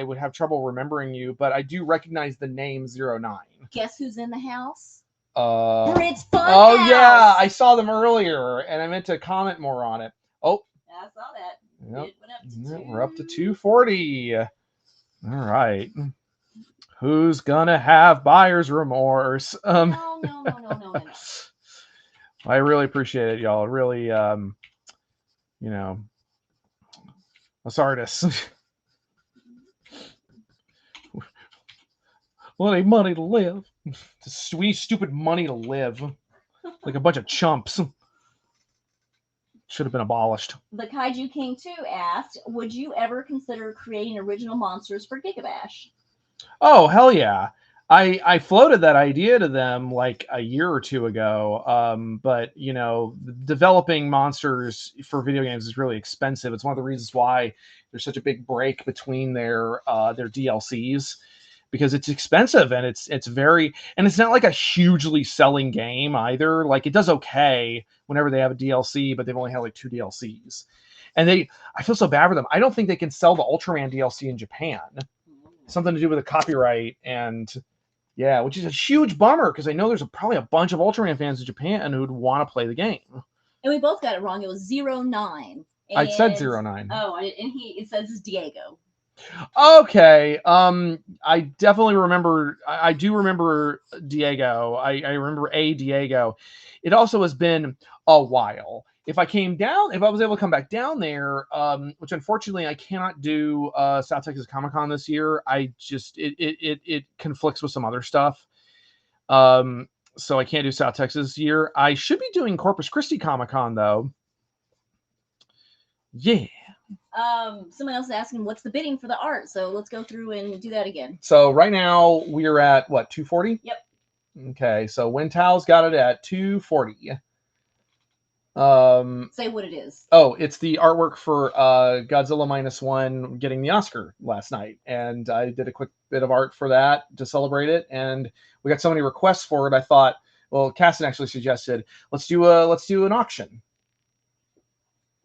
would have trouble remembering you, but I do recognize the name 09.
Guess who's in the house?
Fritz Funhouse. Yeah, I saw them earlier, and I meant to comment more on it. Oh,
I saw that.
Yep. We're up to 240. All right. Who's gonna have buyer's remorse?
No.
I really appreciate it, y'all. Really, you know, us artists. Well, ain't money to live. Sweet, stupid money to live. Like a bunch of chumps. Should have been abolished.
The Kaiju King 2 asked, would you ever consider creating original monsters for Gigabash?
Oh, hell yeah. I floated that idea to them like a year or two ago. But you know, developing monsters for video games is really expensive. It's one of the reasons why there's such a big break between their DLCs, because it's expensive and it's very, and it's not like a hugely selling game either. Like it does okay whenever they have a DLC, but they've only had like 2 DLCs. And I feel so bad for them. I don't think they can sell the Ultraman DLC in Japan. Something to do with the copyright, and yeah, which is a huge bummer because I know there's probably a bunch of Ultraman fans in Japan who'd want to play the game.
And we both got it wrong. It was 09.
I said 09.
Oh, and it says it's Diego.
Okay. I definitely remember. I do remember Diego. I remember a Diego. It also has been a while. If I was able to come back down there, which unfortunately I cannot do South Texas Comic Con this year. I just it conflicts with some other stuff. So I can't do South Texas this year. I should be doing Corpus Christi Comic Con though. Yeah.
Someone else is asking what's the bidding for the art, so let's go through and do that again.
So right now we're at what, 240?
Yep.
Okay, so Wintal's got it at 240.
Say what it is.
Oh, it's the artwork for Godzilla -1 getting the Oscar last night, and I did a quick bit of art for that to celebrate it, and we got so many requests for it. I thought, well, Casson actually suggested let's do an auction.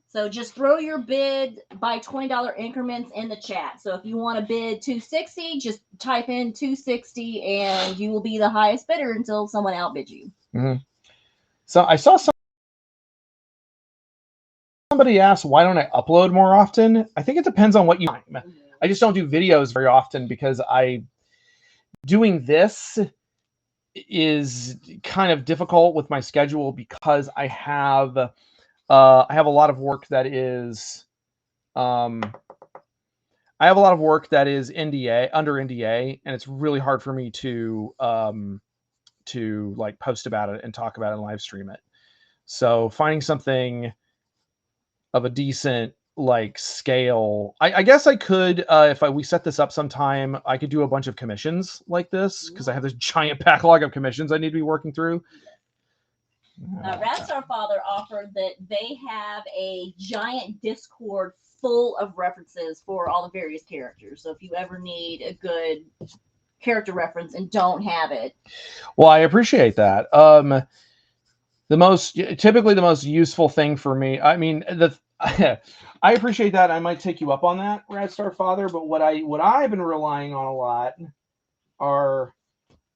So just throw your bid by $20 increments in the chat. So if you want to bid 260, just type in 260, and you will be the highest bidder until someone outbids you.
Mm-hmm. So I saw somebody asked, why don't I upload more often? I think it depends on what you time. I just don't do videos very often because doing this is kind of difficult with my schedule because I have a lot of work that is NDA, under NDA, and it's really hard for me to like post about it and talk about it and live stream it. So finding something of a decent like scale, I guess I could, if we set this up sometime, I could do a bunch of commissions like this because I have this giant backlog of commissions I need to be working through.
Radstar Father offered that they have a giant Discord full of references for all the various characters. So if you ever need a good character reference and don't have it,
well, I appreciate that. Typically the most useful thing for me, I mean, I appreciate that. I might take you up on that, Radstar Father, but what I've been relying on a lot are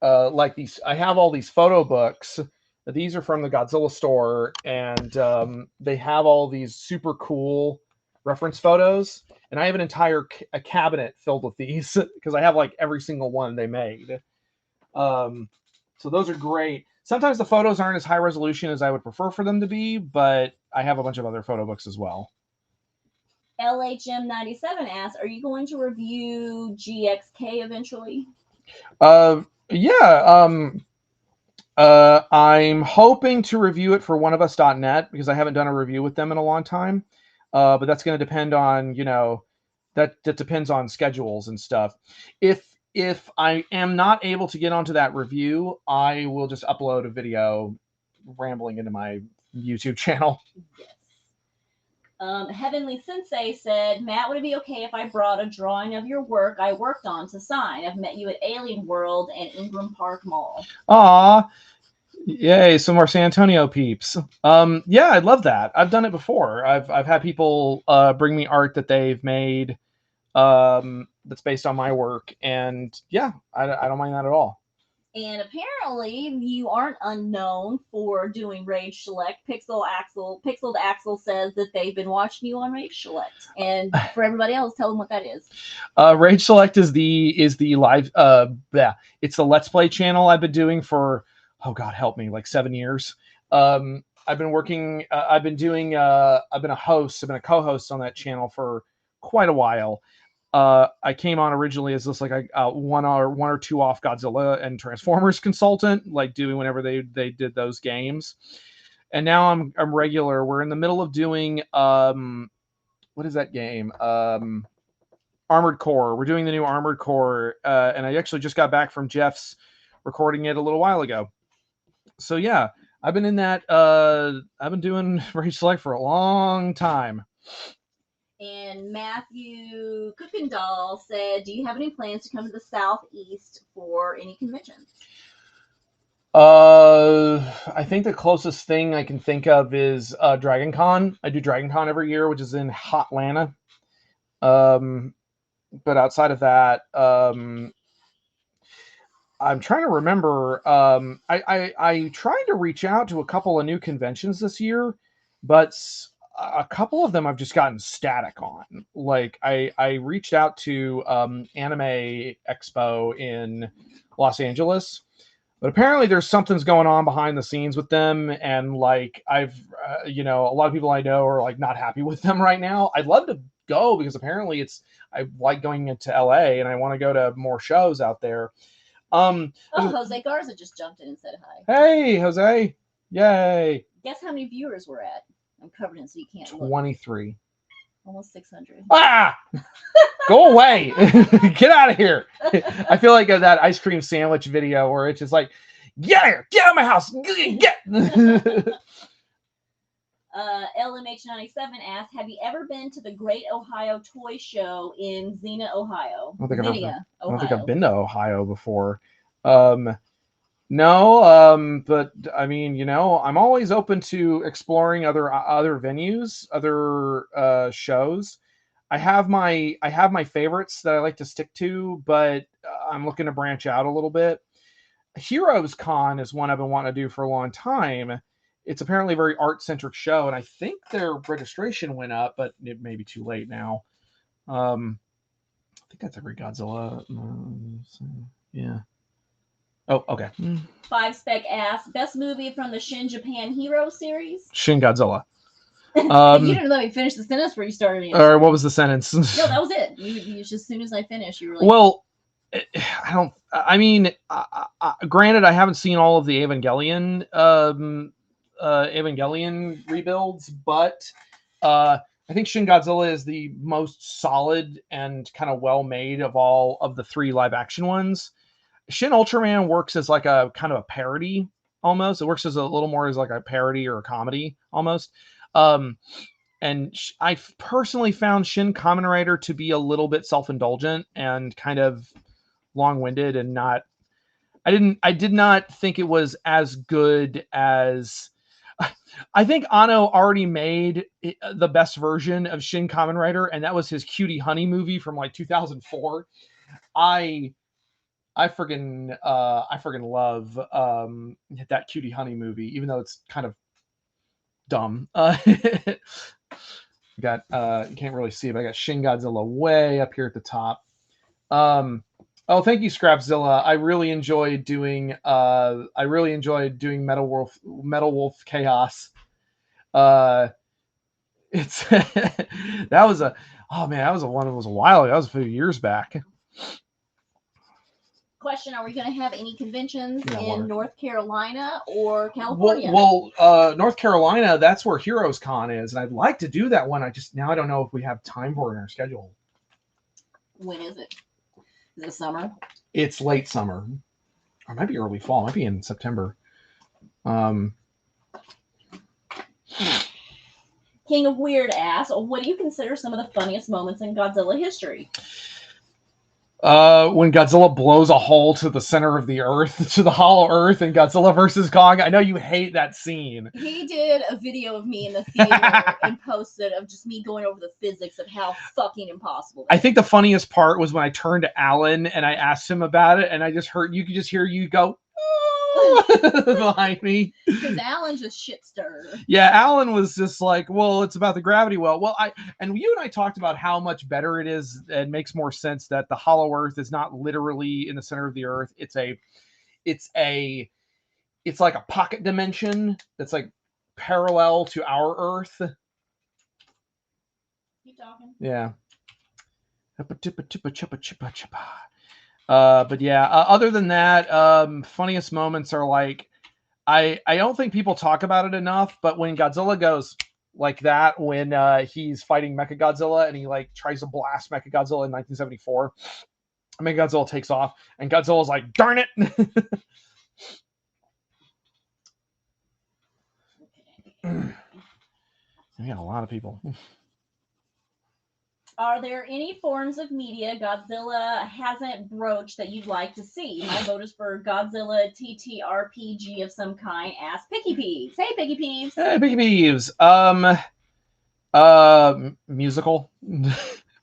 like these. I have all these photo books. These are from the Godzilla store, and they have all these super cool reference photos. And I have an entire a cabinet filled with these because I have like every single one they made. So those are great. Sometimes the photos aren't as high resolution as I would prefer for them to be, but I have a bunch of other photo books as well.
LHM97 asks, are you going to review GXK eventually?
Yeah. I'm hoping to review it for oneofus.net because I haven't done a review with them in a long time. But that's going to depend on, that depends on schedules and stuff. If I am not able to get onto that review, I will just upload a video rambling into my YouTube channel.
Yes. Heavenly Sensei said, Matt, would it be okay if I brought a drawing of your work I worked on to sign? I've met you at Alien World and Ingram Park Mall.
Aw, yay, some more San Antonio peeps. Yeah, I'd love that. I've done it before. I've had people bring me art that they've made that's based on my work, and yeah, I don't mind that at all.
And apparently you aren't unknown for doing Rage Select. Pixeled Axel says that they've been watching you on Rage Select. And for everybody else, tell them what that is.
Rage Select is the live it's the Let's Play channel I've been doing for, oh God help me, like 7 years. I've been working. I've been doing. I've been a host. I've been a co-host on that channel for quite a while. I came on originally as just like a 1 or 2 off Godzilla and Transformers consultant, like doing whenever they did those games. And now I'm regular. We're in the middle of doing what is that game? Armored Core. We're doing the new Armored Core, and I actually just got back from Jeff's recording it a little while ago. So yeah, I've been in that. I've been doing Rage Select for a long time.
And Matthew Kuykendall said, "Do you have any plans to come to the Southeast for any conventions?"
I think the closest thing I can think of is Dragon Con. I do Dragon Con every year, which is in Hotlanta. But outside of that, I'm trying to remember. I tried to reach out to a couple of new conventions this year, but a couple of them I've just gotten static on. Like I reached out to Anime Expo in Los Angeles, but apparently there's something's going on behind the scenes with them, and like I've a lot of people I know are like not happy with them right now. I'd love to go because apparently I like going into LA and I want to go to more shows out there.
Jose Garza just jumped in and said hi.
Hey, Jose. Yay.
Guess how many viewers we're at? I'm covered in so you can't
23.
Look. Almost 600.
Ah! Go away. Get out of here. I feel like that ice cream sandwich video where it's just like, get here. Get out of my house. Get.
LMH97 asked, "Have you ever been to the Great Ohio Toy Show in Xenia, Ohio?"
I don't think I've been to Ohio before. No, but I mean, I'm always open to exploring other venues, other shows. I have my favorites that I like to stick to, but I'm looking to branch out a little bit. Heroes Con is one I've been wanting to do for a long time. It's apparently a very art-centric show, and I think their registration went up, but it may be too late now. I think that's every Godzilla. Yeah. Oh, okay.
5 Spec asked, "Best movie from the Shin Japan Hero series?"
Shin Godzilla.
You didn't let me finish the sentence where you started.
Or what was the sentence?
No, that was it. You just, as soon as I finished, you were like,
well, I don't. I mean, granted, I haven't seen all of the Evangelion rebuilds, but I think Shin Godzilla is the most solid and kind of well made of all of the 3 live action ones. Shin Ultraman works as like a kind of a parody almost. It works as a little more as like a parody or a comedy almost. And I personally found Shin Kamen Rider to be a little bit self-indulgent and kind of long-winded and not. I did not think it was as good as. I think Anno already made the best version of Shin Kamen Rider, and that was his Cutie Honey movie from like 2004. I friggin' love that Cutie Honey movie, even though it's kind of dumb. Got you can't really see it, but I got Shin Godzilla way up here at the top. Oh, thank you, Scrapzilla. I really enjoyed doing Metal Wolf Chaos. It's that was a one that was a while ago. That was a few years back.
Question: Are we going to have any conventions in North Carolina or California?
Well, North Carolina, that's where Heroes Con is, and I'd like to do that one. I don't know if we have time for it in our schedule.
When is it? Is it summer?
It's late summer, or it might be early fall. It might be in September.
King of Weird asks, "What do you consider some of the funniest moments in Godzilla history?"
When Godzilla blows a hole to the center of the earth, to the hollow earth in Godzilla versus Kong. I know you hate that scene.
He did a video of me in the theater and posted of just me going over the physics of how fucking impossible
I think the funniest part was when I turned to Alan and I asked him about it, and I just heard, you could just hear you go, behind me.
Because Alan just shit stirred.
Yeah, Alan was just like, well, it's about the gravity well. Well, you and I talked about how much better it is and makes more sense that the hollow earth is not literally in the center of the earth. It's it's like a pocket dimension that's like parallel to our Earth.
Keep talking.
Yeah. But yeah, other than that, funniest moments are like I don't think people talk about it enough, but when Godzilla goes like that, when he's fighting Mechagodzilla and he like tries to blast Mechagodzilla in 1974, Mechagodzilla takes off and Godzilla's like, "Darn it!" We got a lot of people.
Are there any forms of media Godzilla hasn't broached that you'd like to see? My vote is for Godzilla TTRPG of some kind. Ask Picky Peeves. Hey, Picky Peeves.
Hey, Big Beeves. Musical.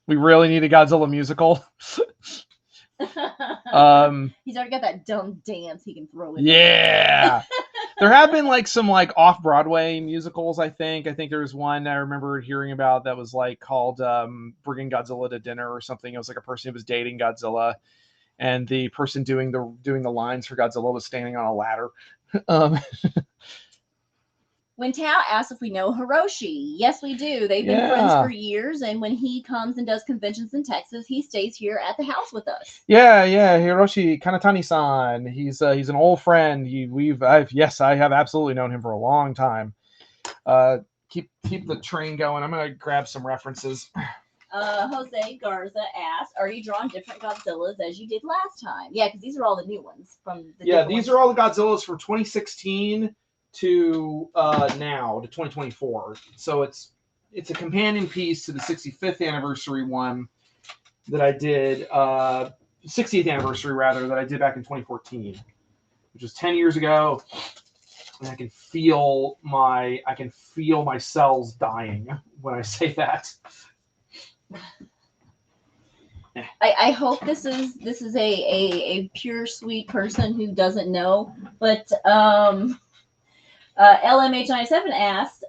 We really need a Godzilla musical.
He's already got that dumb dance he can throw in.
Yeah. There have been like some like off-Broadway musicals, I think. I think there was one I remember hearing about that was like called Bringing Godzilla to Dinner or something. It was like a person who was dating Godzilla, and the person doing the lines for Godzilla was standing on a ladder. um,
When Tao asks if we know Hiroshi, yes, we do. They've been friends for years, and when he comes and does conventions in Texas, he stays here at the house with us.
yeah, Hiroshi Kanatani-san. He's an old friend. I have absolutely known him for a long time. Keep the train going. I'm gonna grab some references.
Jose Garza asked, "Are you drawing different Godzillas as you did last time?" Yeah, because these are all the new ones from the.
Yeah, these are all the Godzillas from 2016 to now to 2024. So it's a companion piece to the 65th anniversary one that I did, 60th anniversary rather, that I did back in 2014, which was 10 years ago. And I can feel my cells dying when I say that.
I hope this is a pure sweet person who doesn't know, but LMH97 asked,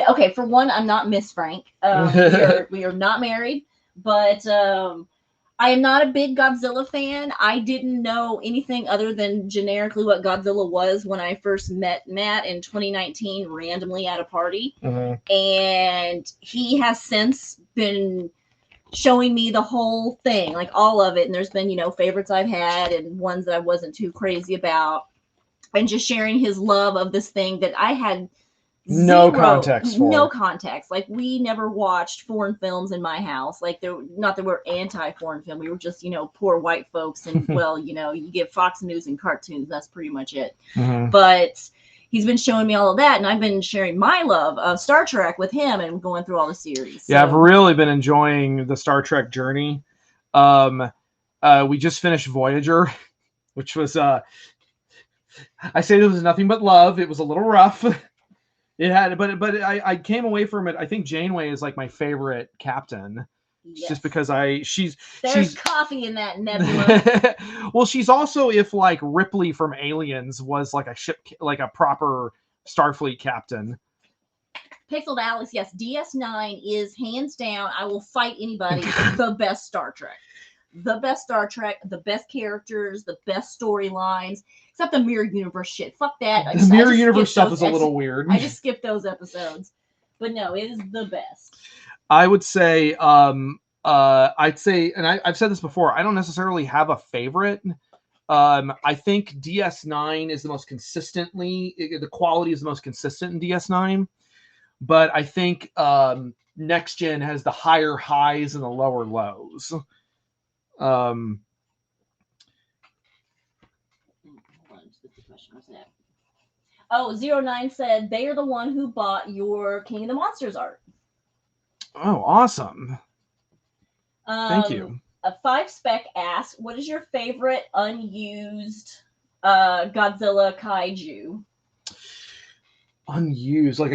okay, for one, I'm not Miss Frank. We are not married, but I am not a big Godzilla fan. I didn't know anything other than generically what Godzilla was when I first met Matt in 2019 randomly at a party.
Mm-hmm.
And he has since been showing me the whole thing, like all of it. And there's been, favorites I've had and ones that I wasn't too crazy about. And just sharing his love of this thing that I had
no context for.
No context. Like, we never watched foreign films in my house. Like, not that we're anti-foreign film. We were just, poor white folks. And, well, you get Fox News and cartoons. That's pretty much it.
Mm-hmm.
But he's been showing me all of that. And I've been sharing my love of Star Trek with him and going through all the series.
Yeah, I've really been enjoying the Star Trek journey. We just finished Voyager, which was... I say there was nothing but love. It was a little rough. It had, but I came away from it. I think Janeway is like my favorite captain, just because
there's coffee in that nebula.
Well, she's also, if like Ripley from Aliens was like a ship, like a proper Starfleet captain.
Pixeled Alex, yes, DS9 is hands down. I will fight anybody. The best Star Trek. The best Star Trek, the best characters, the best storylines, except the mirror universe shit. Fuck that.
The mirror universe stuff is a little weird.
I just skipped those episodes, but no, it is the best.
I would say, I'd say, and I've said this before, I don't necessarily have a favorite. I think DS9 is the most the quality is the most consistent in DS9, but I think Next Gen has the higher highs and the lower lows.
Oh, 09 said they are the one who bought your King of the Monsters art.
Oh, awesome. Thank you.
A 5-spec asks, what is your favorite unused Godzilla kaiju?
Unused, like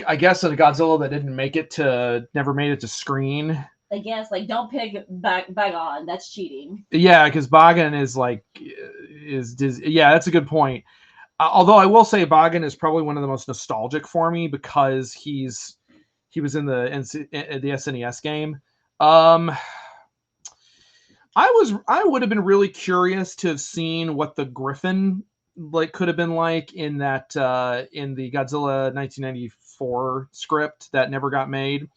I guess a Godzilla that never made it to screen.
I guess, like, don't pick Bagon. That's cheating.
Yeah, because Bagan is that's a good point. Although I will say Bagan is probably one of the most nostalgic for me because he was in the SNES game. I would have been really curious to have seen what the Griffin like could have been like in that in the Godzilla 1994 script that never got made.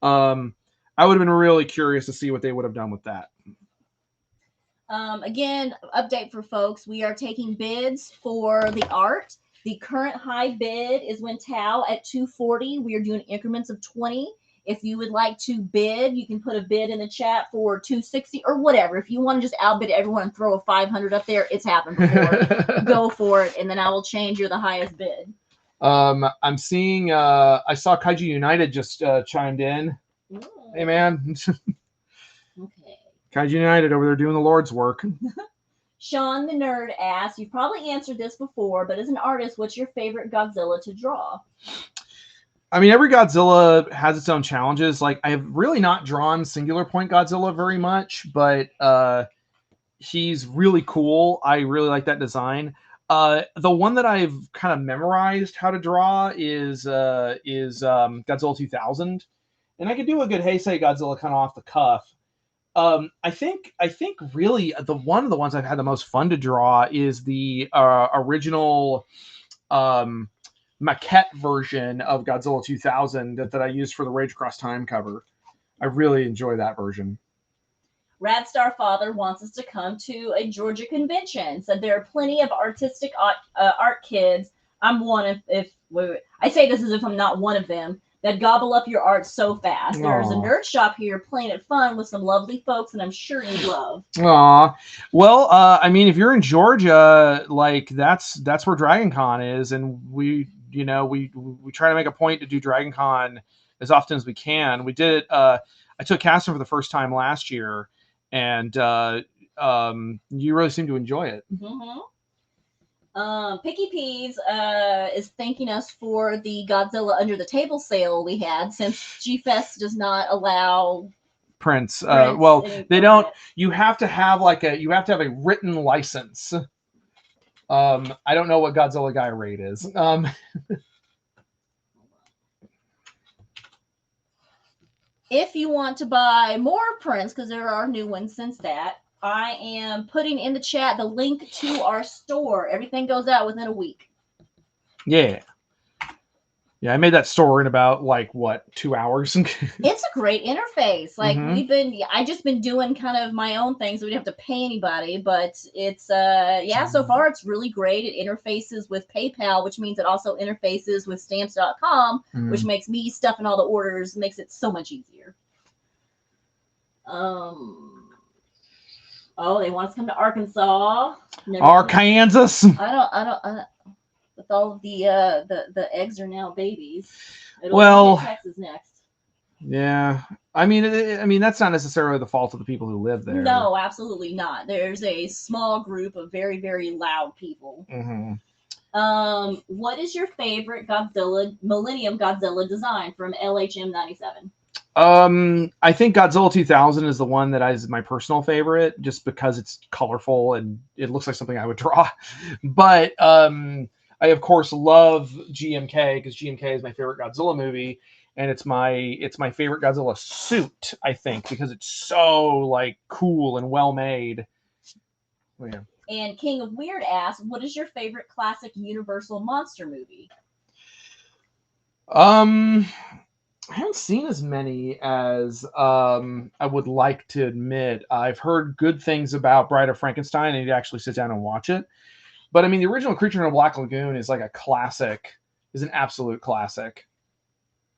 Um, I would have been really curious to see what they would have done with that.
Again, update for folks. We are taking bids for the art. The current high bid is when Tao at 240. We are doing increments of 20. If you would like to bid, you can put a bid in the chat for 260 or whatever. If you want to just outbid everyone and throw a 500 up there, it's happened before. Go for it, and then I will change you the highest bid.
I'm seeing. I saw Kaiju United just chimed in.
Ooh.
Hey man,
Okay.
Kaiju United over there doing the Lord's work.
Sean the Nerd asks, you've probably answered this before, but as an artist, what's your favorite Godzilla to draw?
I mean, every Godzilla has its own challenges. Like, I have really not drawn Singular Point Godzilla very much, but he's really cool. I really like that design. The one that I've kind of memorized how to draw is Godzilla 2000, and I could do a good Heisei Godzilla kind of off the cuff. I think really the one of the ones I've had the most fun to draw is the original maquette version of Godzilla 2000 that I used for the Rage Across Time cover. I really enjoy that version.
Radstar Father wants us to come to a Georgia convention. Said there are plenty of artistic art kids. I'm one if I say this as if I'm not one of them, that gobble up your art so fast. There's a nerd shop here playing it fun with some lovely folks, and I'm sure you'd love.
Aw. Well, I mean, if you're in Georgia, like that's where Dragon Con is, and we try to make a point to do Dragon Con as often as we can. We did it. I took casting for the first time last year, and you really seem to enjoy it.
Mm-hmm. Picky Peas is thanking us for the Godzilla Under the Table sale we had, since G-Fest does not allow
prints. Well, they don't. You have to have a written license. I don't know what Godzilla Guy rate is.
If you want to buy more prints, because there are new ones since that, I am putting in the chat the link to our store. Everything goes out within a week.
Yeah. Yeah, I made that store in about 2 hours.
It's a great interface. Like I just been doing kind of my own thing, so we don't have to pay anybody. But it's so far it's really great. It interfaces with PayPal, which means it also interfaces with Stamps.com, which makes me stuffing all the orders makes it so much easier. Oh, they want us to come to Arkansas.
Arkansas.
I don't. With all of the eggs are now babies.
Well,
Texas next.
Yeah, I mean that's not necessarily the fault of the people who live there.
No, absolutely not. There's a small group of very, very loud people.
Mm-hmm.
What is your favorite Millennium Godzilla design from LHM 97?
I think Godzilla 2000 is the one that is my personal favorite, just because it's colorful and it looks like something I would draw. But I of course love GMK because GMK is my favorite Godzilla movie, and it's my favorite Godzilla suit, I think, because it's so cool and well made. Oh, yeah.
And King of Weird asks, what is your favorite classic Universal monster movie?
I haven't seen as many as I would like to admit. I've heard good things about Bride of Frankenstein. I need to actually sit down and watch it. But I mean, the original Creature in a Black Lagoon is like a classic, is an absolute classic.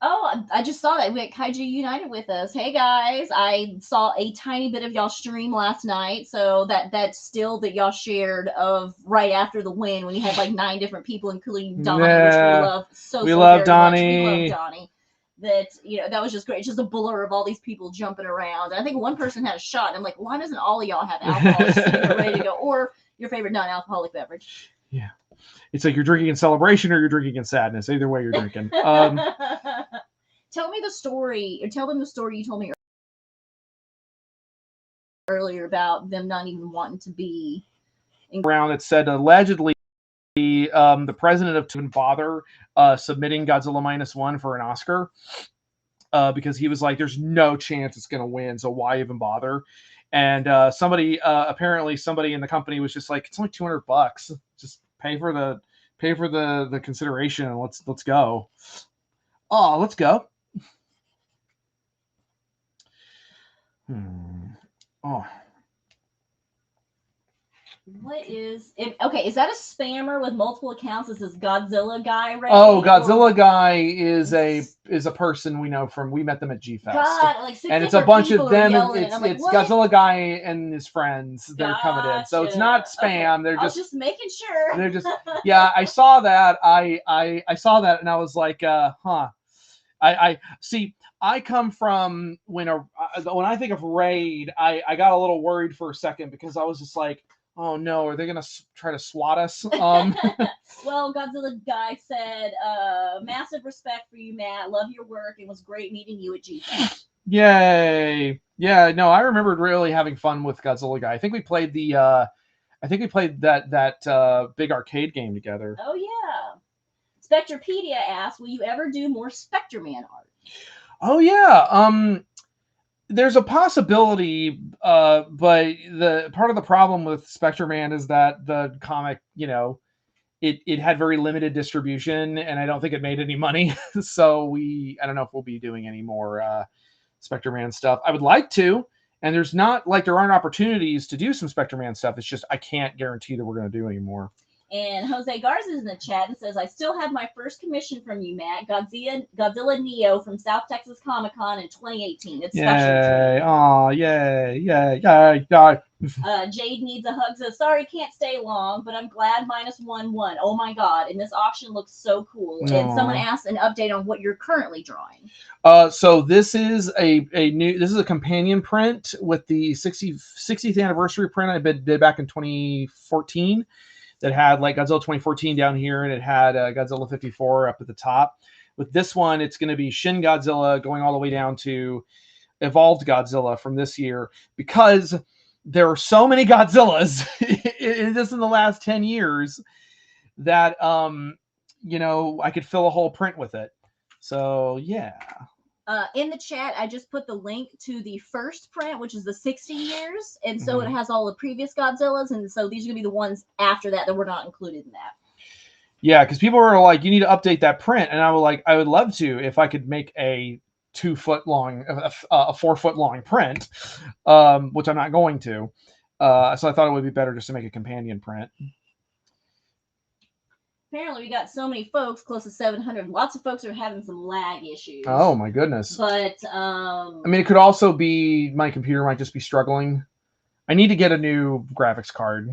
Oh, I just saw that. We had Kaiju United with us. Hey guys, I saw a tiny bit of y'all stream last night. So that still that y'all shared of right after the win when you had 9 different people, including Donnie, which we love
we love Donnie.
Much. We love Donnie. That that was just great. It's just a blur of all these people jumping around. And I think one person had a shot. And I'm like, why doesn't all of y'all have alcohol sitting there ready to go, or your favorite non-alcoholic beverage?
Yeah, it's like you're drinking in celebration or you're drinking in sadness. Either way, you're drinking.
Tell me the story, or tell them the story you told me earlier about them not even wanting to be
around. It said allegedly the president of didn't bother submitting Godzilla -1 for an Oscar because he was like, there's no chance it's going to win, so why even bother? And apparently somebody in the company was just like, it's only $200, just pay for the consideration and let's go. Oh, let's go. Oh.
What is it? Okay, is that a spammer with multiple accounts? Is this Godzilla guy right?
Oh, Godzilla guy is a person we know from, we met them at G Fest.
God, like 6
and it's a bunch of them.
It's
Like, Godzilla guy and his friends. They're coming in, so it's not spam. Okay. They're
just making sure.
They're just yeah. I saw that. I saw that, and I was like, huh. I see. I come from when I think of raid, I got a little worried for a second because I was just like, oh no, are they gonna try to SWAT us?
Well, Godzilla guy said, massive respect for you, Matt. Love your work. It was great meeting you at G-Fest.
Yay! Yeah, no, I remembered really having fun with Godzilla guy. I think we played that big arcade game together.
Oh yeah. Spectropedia asks, will you ever do more Spectre-Man art?
Oh yeah. There's a possibility, but the part of the problem with Spectre-Man is that the comic, it had very limited distribution, and I don't think it made any money. So I don't know if we'll be doing any more Spectre-Man stuff. I would like to, and there aren't opportunities to do some Spectre-Man stuff. It's just I can't guarantee that we're going to do any more.
And Jose Garza is in the chat and says, I still have my first commission from you, Matt. Godzilla Neo from South Texas Comic Con in 2018. It's special.
Oh, yay, yay.
Jade needs a hug. Says, sorry, can't stay long, but I'm glad -1 won. Oh my God. And this auction looks so cool. Aww. And someone asked an update on what you're currently drawing.
So this is this is a companion print with the 60th anniversary print I did back in 2014. That had like Godzilla 2014 down here, and it had Godzilla 54 up at the top. With this one, it's going to be Shin Godzilla going all the way down to Evolved Godzilla from this year, because there are so many Godzillas just in the last 10 years that I could fill a whole print with it. So yeah.
In the chat, I just put the link to the first print, which is the 60 years. And so it has all the previous Godzillas. And so these are going to be the ones after that were not included in that.
Yeah, because people were like, you need to update that print. And I was like, I would love to if I could make a 2 foot long, a 4 foot long print, which I'm not going to. So I thought it would be better just to make a companion print.
Apparently, we got so many folks, close to 700. Lots of folks are having some lag issues.
Oh my goodness!
But
I mean, it could also be my computer might just be struggling. I need to get a new graphics card.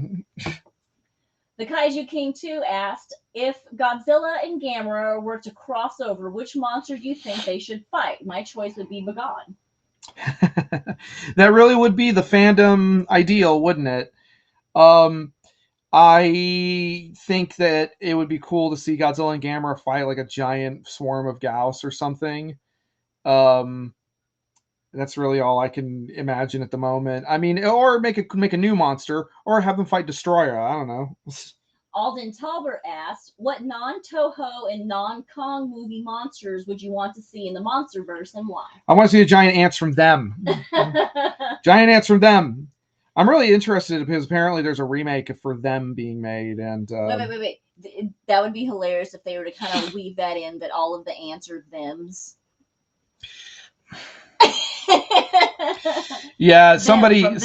The Kaiju King 2 asked, if Godzilla and Gamera were to cross over, which monster do you think they should fight? My choice would be Bagan.
That really would be the fandom ideal, wouldn't it? I think that it would be cool to see Godzilla and Gamera fight like a giant swarm of Gauss or something. That's really all I can imagine at the moment. I mean, or make a new monster, or have them fight Destroyer. I don't know.
Alden Talbert asked, what non-Toho and non-Kong movie monsters would you want to see in the MonsterVerse, and why?
I want to see the giant ants from them. Giant ants from them. I'm really interested because apparently there's a remake for them being made. And
wait. That would be hilarious if they were to kind of weave that in, that all of the ants are thems.
Yeah, somebody. I think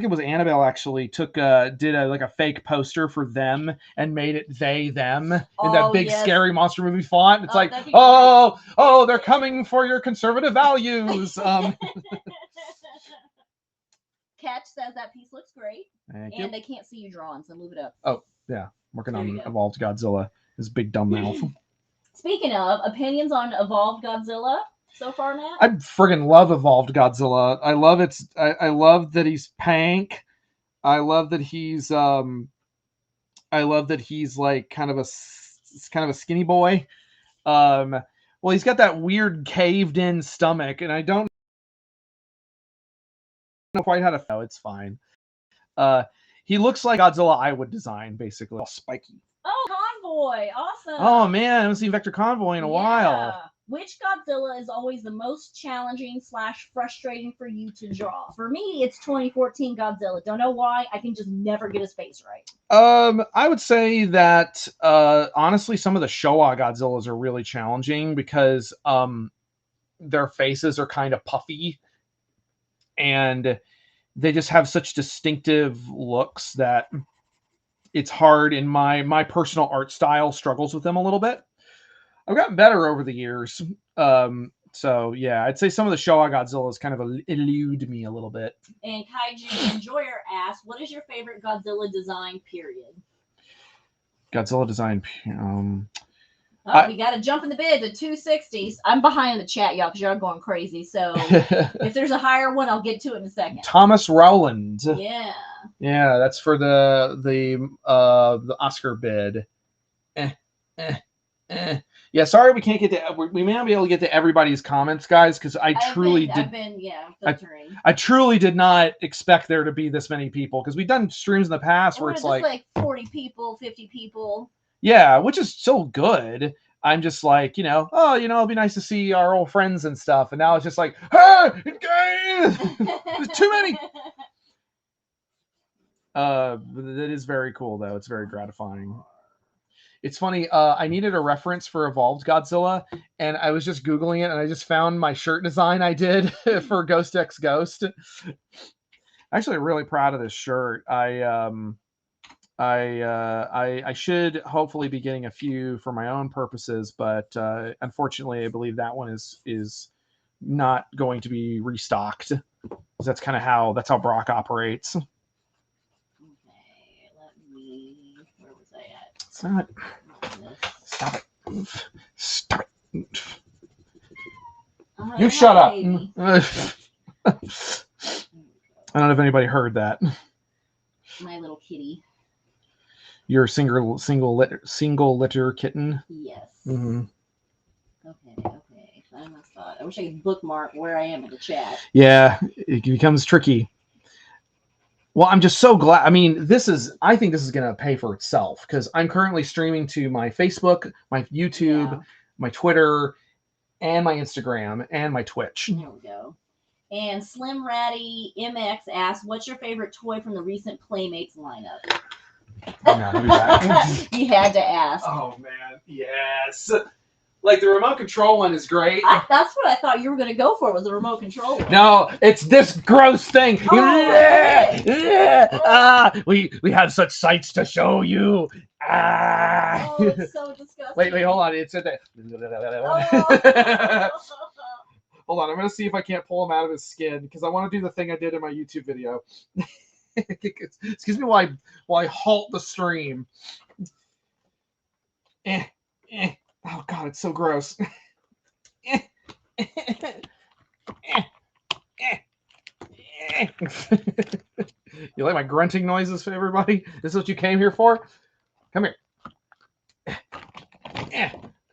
it was Annabelle actually did a fake poster for them and made it they them in that big scary monster movie font. It's like, oh, they're coming for your conservative values.
Catch says that piece looks great. Thank you. They can't see you drawing, so move it up.
Oh, yeah. Working on Evolved Godzilla. His big dumb mouth.
Speaking of, opinions on Evolved Godzilla so far, Matt?
I friggin' love Evolved Godzilla. I love that he's Pank. I love that he's like kind of a skinny boy. Well, he's got that weird caved in stomach, and I don't know quite how to. No, it's fine. He looks like Godzilla I would design, basically, all spiky.
Oh, Convoy, awesome!
Oh man, I haven't seen Vector Convoy in a while.
Which Godzilla is always the most challenging / frustrating for you to draw? For me, it's 2014 Godzilla. Don't know why. I can just never get his face right.
I would say that honestly, some of the Showa Godzillas are really challenging because their faces are kind of puffy and they just have such distinctive looks that it's hard. In my personal art style struggles with them a little bit. I've gotten better over the years. So yeah, I'd say some of the Showa Godzillas kind of elude me a little bit.
And Kaiju Enjoyer asks, what is your favorite Godzilla design period?
Godzilla design.
We got to jump in the bid to 260s. I'm behind in the chat, y'all, because y'all are going crazy. So if there's a higher one, I'll get to it in a second.
Thomas Rowland.
Yeah.
Yeah, that's for the Oscar bid. Yeah, sorry we can't get to. We may not be able to get to everybody's comments, guys, because I truly
filtering.
I truly did not expect there to be this many people because we've done streams in the past where it's
like 40 people, 50 people.
Yeah, which is still good. I'm just like, it'll be nice to see our old friends and stuff. And now it's just like, hey, there's too many. That is very cool, though. It's very gratifying. It's funny. I needed a reference for Evolved Godzilla, and I was just Googling it, and I just found my shirt design I did for Ghost X Ghost. Actually, really proud of this shirt. I should hopefully be getting a few for my own purposes, but unfortunately, I believe that one is not going to be restocked. That's kind of that's how Brock operates.
Okay, let me. Where was I at?
It's not. Stop it! Stop it! You shut up! I don't know if anybody heard that.
My little kitty.
Your single litter kitten.
Yes.
Mm-hmm.
Okay. I must thought. I wish I could bookmark where I am in the chat.
Yeah, it becomes tricky. Well, I'm just so glad. I mean, I think this is going to pay for itself because I'm currently streaming to my Facebook, my YouTube, my Twitter, and my Instagram, and my Twitch.
There we go. And Slim Ratty MX asks, what's your favorite toy from the recent Playmates lineup? You had to ask.
Oh, man. Yes. Like, the remote control one is great.
That's what I thought you were going to go for, was the remote control one.
No, it's this gross thing. We have such sights to show you.
Oh, it's so disgusting.
Wait, hold on. It's in there. Hold on, I'm going to see if I can't pull him out of his skin, because I want to do the thing I did in my YouTube video. Excuse me while I halt the stream. Oh, God, it's so gross. You like my grunting noises for everybody? This is what you came here for? Come here.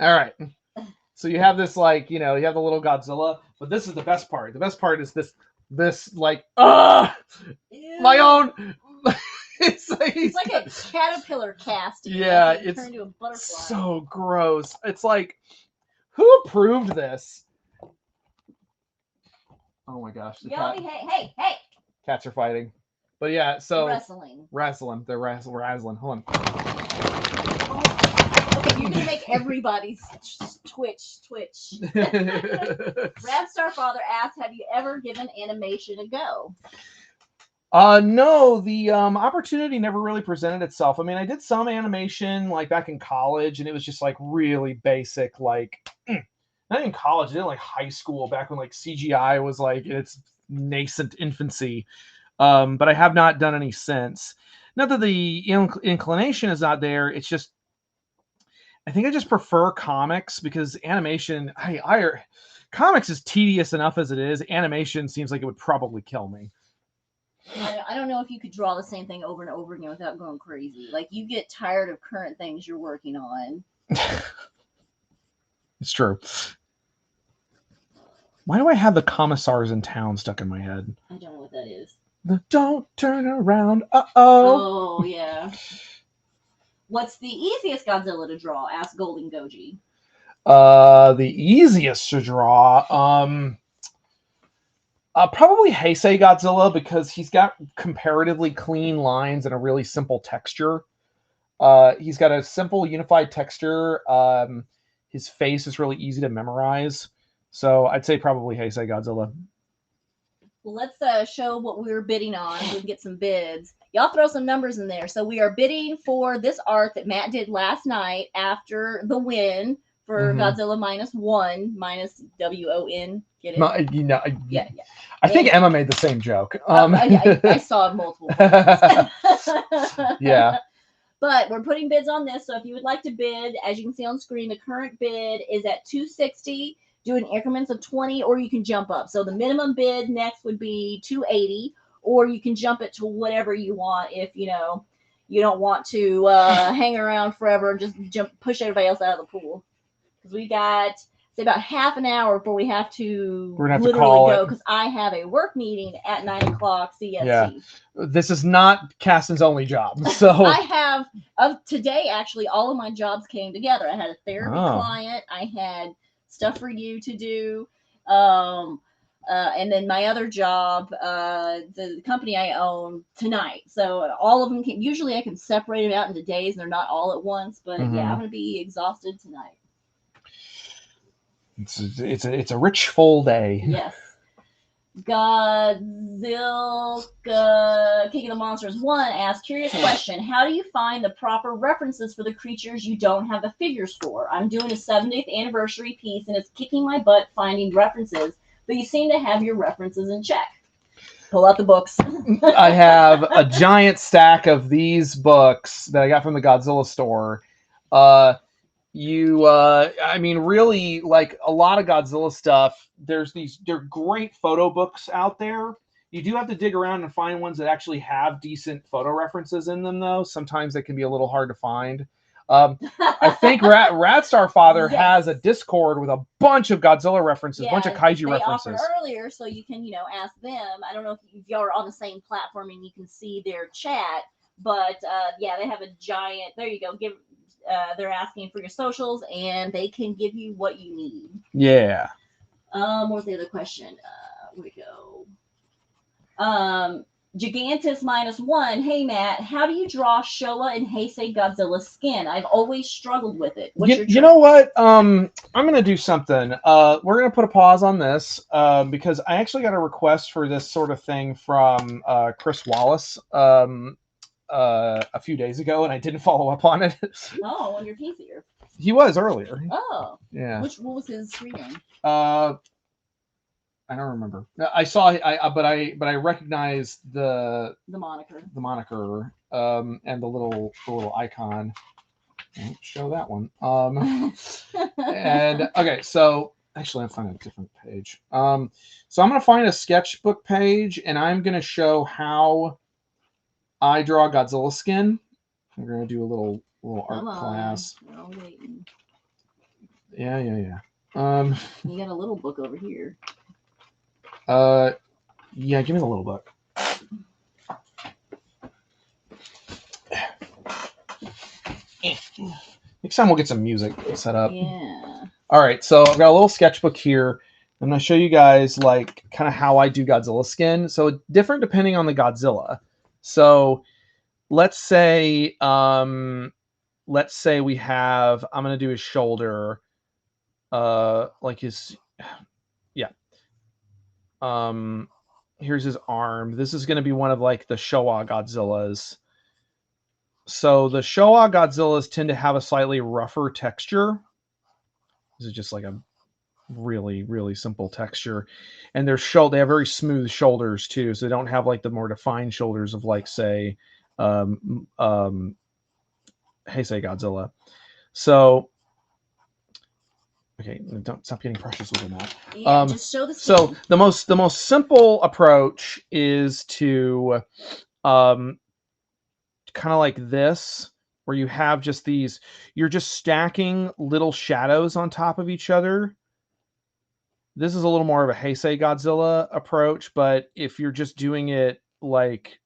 All right. So you have this, like, you have the little Godzilla, but this is the best part. The best part is this like, my own. It's like
a caterpillar cast.
Yeah,
it's turned into a butterfly.
So gross. It's like, who approved this? Oh my gosh.
Hey.
Cats are fighting. But yeah, so
wrestling.
They're wrestling. Hold on.
Okay, you're gonna make everybody's twitch. Rapstar Father asks, have you ever given animation a go?
No, the opportunity never really presented itself. I mean, I did some animation like back in college, and it was just like really basic, like not in college, I did like high school, back when like CGI was like in its nascent infancy. But I have not done any since. Not that the inclination is not there. It's just, I think I just prefer comics, because animation, comics is tedious enough as it is. Animation seems like it would probably kill me.
I don't know if you could draw the same thing over and over again without going crazy. Like, you get tired of current things you're working on.
It's true. Why do I have the Commissars in Town stuck in my head?
I don't know what that is.
Don't turn around.
Oh, yeah. What's the easiest Godzilla to draw? Asked Golden Goji.
The easiest to draw. Probably Heisei Godzilla because he's got comparatively clean lines and a really simple texture. He's got a simple unified texture. His face is really easy to memorize. So I'd say probably Heisei Godzilla.
Well, let's show what we were bidding on so we can get some bids. Y'all throw some numbers in there. So we are bidding for this art that Matt did last night after the win for Godzilla -1, minus WON. Get it?
You know,
Yeah, yeah.
I think Emma made the same joke.
I saw it multiple times.
Yeah.
But we're putting bids on this. So if you would like to bid, as you can see on screen, the current bid is at $260. Do in increments of 20, or you can jump up. So the minimum bid next would be $280, or you can jump it to whatever you want if you don't want to hang around forever and just push everybody else out of the pool. Because we got say about half an hour before we have to literally go, because I have a work meeting at 9:00 CST.
Yeah. This is not Caston's only job. So
I have today actually all of my jobs came together. I had a therapy client. I had stuff for you to do. And then my other job, the company I own tonight. So all of them usually I can separate them out into days and they're not all at once. But yeah, I'm going to be exhausted tonight.
It's a rich full day.
Yes. Godzilla King of the Monsters 1 asks, curious question, how do you find the proper references for the creatures you don't have the figures for? I'm doing a 70th anniversary piece and it's kicking my butt finding references, but you seem to have your references in check. Pull out the books.
I have a giant stack of these books that I got from the Godzilla store. I mean, really, like a lot of Godzilla stuff, they're great photo books out there. You do have to dig around and find ones that actually have decent photo references in them, though. Sometimes they can be a little hard to find. I think Radstar Father has a Discord with a bunch of Godzilla references, a bunch of kaiju references.
They offered earlier, so you can, ask them. I don't know if y'all are on the same platform and you can see their chat, but yeah, they have a giant. There you go. They're asking for your socials, and they can give you what you need.
Yeah.
What was the other question? Where we go? Gigantus -1. Hey Matt, how do you draw Showa and Heisei Godzilla skin? I've always struggled with it. What's your trick?
You know what? I'm gonna do something. We're gonna put a pause on this because I actually got a request for this sort of thing from Chris Wallace. A few days ago, and I didn't follow up on it.
Oh, on your PC.
He was earlier.
Oh,
yeah.
What was his screen name?
I don't remember. I saw. But I recognized the
moniker.
The moniker. And the little icon. I won't show that one. And okay, so actually, I'm finding a different page. So I'm gonna find a sketchbook page, and I'm gonna show how I draw Godzilla skin. We're gonna do a little art class.
We're all waiting.
Yeah.
You got a little book over here.
Yeah, give me the little book. Next time we'll get some music set up.
Yeah.
All right, so I've got a little sketchbook here. I'm gonna show you guys like kind of how I do Godzilla skin. So different depending on the Godzilla. So let's say we have, I'm going to do his shoulder, like his, yeah. Here's his arm. This is going to be one of like the Showa Godzillas. So the Showa Godzillas tend to have a slightly rougher texture. This is just like a really, really simple texture. And they have very smooth shoulders too. So they don't have like the more defined shoulders of like, say, Heisei Godzilla. So, okay, don't stop getting precious with that.
Yeah, just show the skin.
So the most simple approach is to kind of like this, where you have just these, you're just stacking little shadows on top of each other. This is a little more of a Heisei Godzilla approach, but if you're just doing it like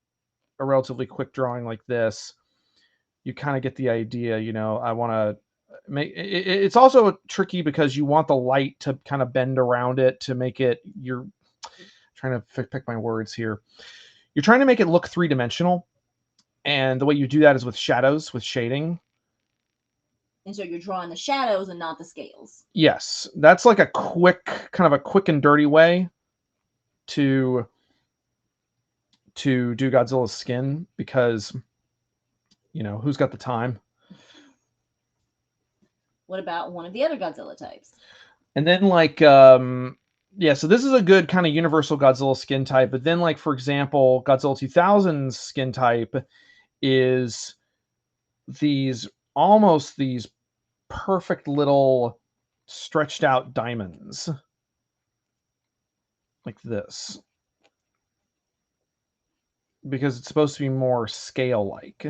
a relatively quick drawing like this, you kind of get the idea. I want it's also tricky because you want the light to kind of bend around it to make it. You're trying to pick my words here. You're trying to make it look three-dimensional, and the way you do that is with shadows, with shading.
And so you're drawing the shadows and not the scales.
Yes, that's like a kind of a quick and dirty way to do Godzilla's skin, because who's got the time?
What about one of the other Godzilla types?
And then yeah, so this is a good kind of universal Godzilla skin type. But then, like, for example, Godzilla 2000's skin type is almost these perfect little stretched out diamonds like this, because it's supposed to be more scale like.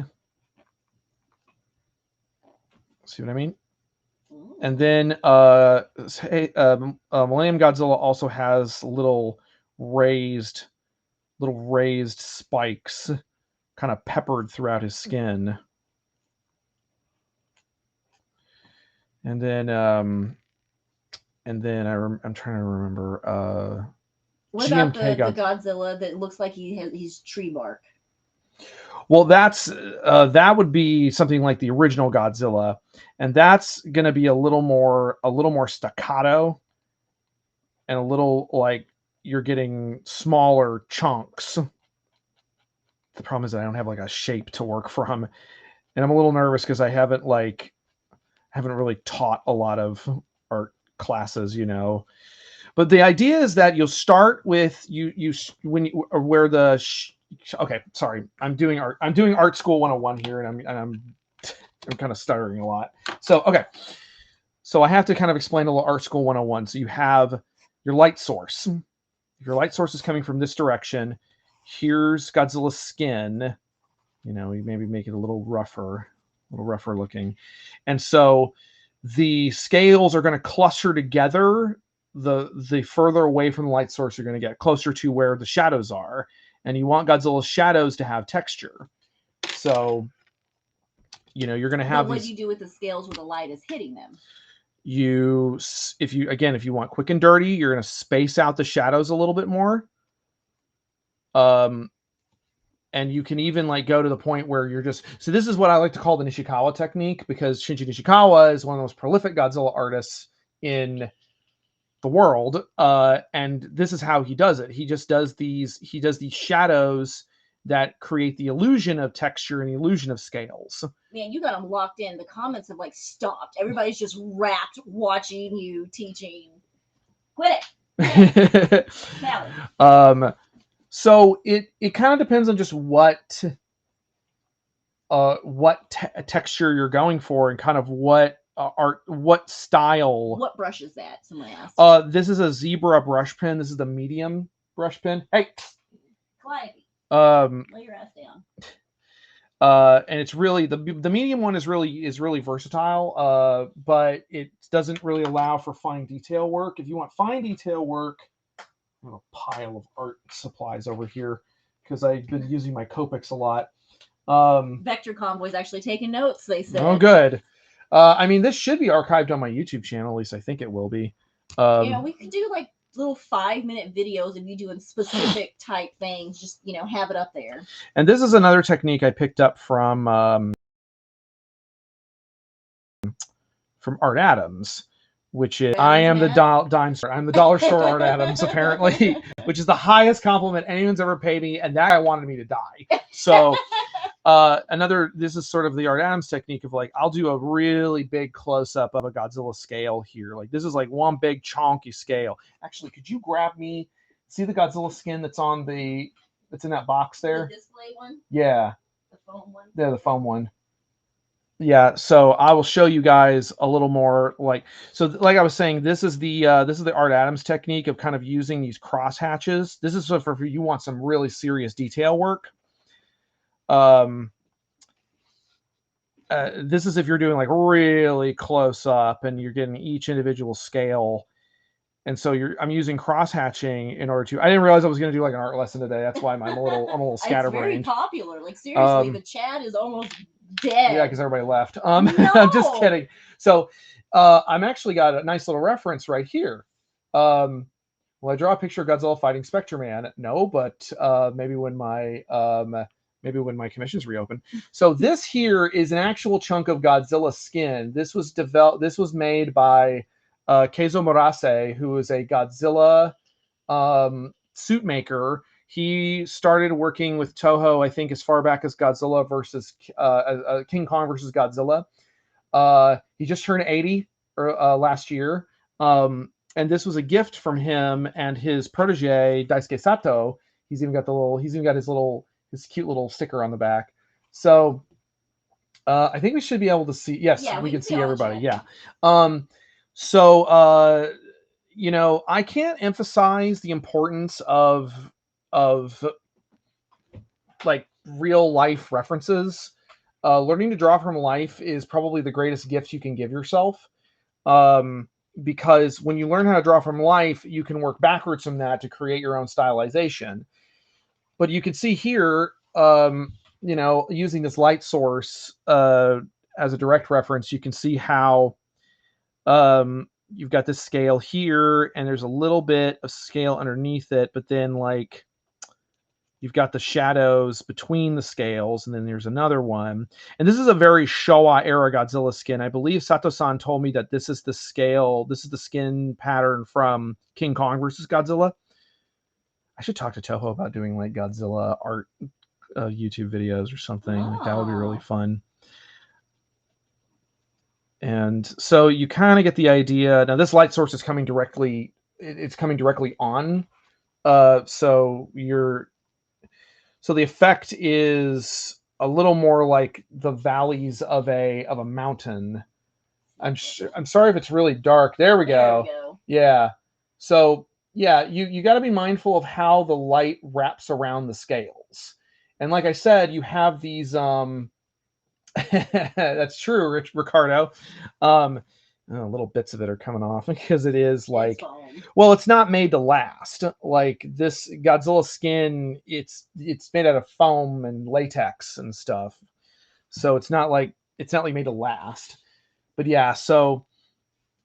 See what I mean? And then Millennium Godzilla also has little raised spikes kind of peppered throughout his skin. And then I'm trying to remember
what about the Godzilla that looks like he's tree bark?
Well, that would be something like the original Godzilla, and that's going to be a little more staccato, and a little like you're getting smaller chunks. The problem is that I don't have like a shape to work from, and I'm a little nervous because I haven't really taught a lot of art classes, But the idea is that you'll start with okay, sorry. I'm doing art school 101 here, and I'm kind of stuttering a lot. So, okay. So I have to kind of explain a little art school 101. So you have your light source. Your light source is coming from this direction. Here's Godzilla's skin. You maybe make it a little rougher looking. And so the scales are going to cluster together. The further away from the light source you're going to get, closer to where the shadows are. And you want Godzilla's shadows to have texture. So, you're going to have.
But what do you do with the scales where the light is hitting them?
If you want quick and dirty, you're going to space out the shadows a little bit more. And you can even go to the point where you're just. So this is what I like to call the Nishikawa technique, because Shinji Nishikawa is one of the most prolific Godzilla artists in the world, and this is how he does it. He does these shadows that create the illusion of texture and the illusion of scales.
Man, you got them locked in. The comments have stopped. Everybody's just wrapped watching you teaching. Quit it.
So it kind of depends on just what texture you're going for, and kind of what art, what style.
What brush is that? Someone asked.
This is a zebra brush pen. This is the medium brush pen. Hey,
Clive, lay your ass down.
And it's really the medium one is really versatile. But it doesn't really allow for fine detail work. If you want fine detail work, I have a pile of art supplies over here because I've been using my Copics a lot.
Vector Convoy's actually taking notes, they said.
Oh, good. This should be archived on my YouTube channel. At least I think it will be.
We could do little 5-minute videos of you doing specific type things. Just have it up there.
And this is another technique I picked up from Art Adams, which is I am the dime store. I'm the dollar store Art Adams, apparently, which is the highest compliment anyone's ever paid me, and that guy wanted me to die. So. This is sort of the Art Adams technique of I'll do a really big close-up of a Godzilla scale here. This is one big chonky scale. Actually, could you grab me, see the Godzilla skin that's in that box there?
The display one?
Yeah.
The foam one?
Yeah, the foam one. Yeah, so I will show you guys a little more so like I was saying, this is the Art Adams technique of kind of using these cross hatches. This is for if you want some really serious detail work. This is if you're doing really close up and you're getting each individual scale, and so I'm using cross hatching in order to. I didn't realize I was going to do an art lesson today. That's why I'm a little scatterbrained.
It's very popular. Seriously, the chat is almost
Yeah,
Dead.
because everybody left.
No.
I'm just kidding. So I'm actually got a nice little reference right here. Will I draw a picture of Godzilla fighting Spectre Man? No, but maybe when my commissions reopen. So this here is an actual chunk of Godzilla skin. This was developed. This was made by Keizo Murase, who is a Godzilla suit maker. He started working with Toho, I think, as far back as Godzilla versus King Kong versus Godzilla. He just turned 80 last year. And this was a gift from him and his protege Daisuke Sato. He's even got his cute little sticker on the back. So I think we should be able to see. Yes,
Yeah,
we can see
all the
everybody.
chat.
Yeah. So I can't emphasize the importance of like real life references. Learning to draw from life is probably the greatest gift you can give yourself. Because when you learn how to draw from life, you can work backwards from that to create your own stylization. But you can see here, using this light source as a direct reference, you can see how you've got this scale here, and there's a little bit of scale underneath it, but then like you've got the shadows between the scales, and then there's another one. And this is a very Showa era Godzilla skin. I believe Sato-san told me that this is the skin pattern from King Kong versus Godzilla. I should talk to Toho about doing like Godzilla art YouTube videos or something. Like, that would be really fun. And so you kind of get the idea. Now this light source is coming directly. It's coming directly on. So the effect is a little more like the valleys of a mountain. I'm sorry if it's really dark. There we go. Yeah. So yeah, you got to be mindful of how the light wraps around the scales. And like I said, you have these that's true, Ricardo. Little bits of it are coming off because it is like, well, it's not made to last. Like this Godzilla skin, it's made out of foam and latex and stuff, so it's not like made to last. But yeah, so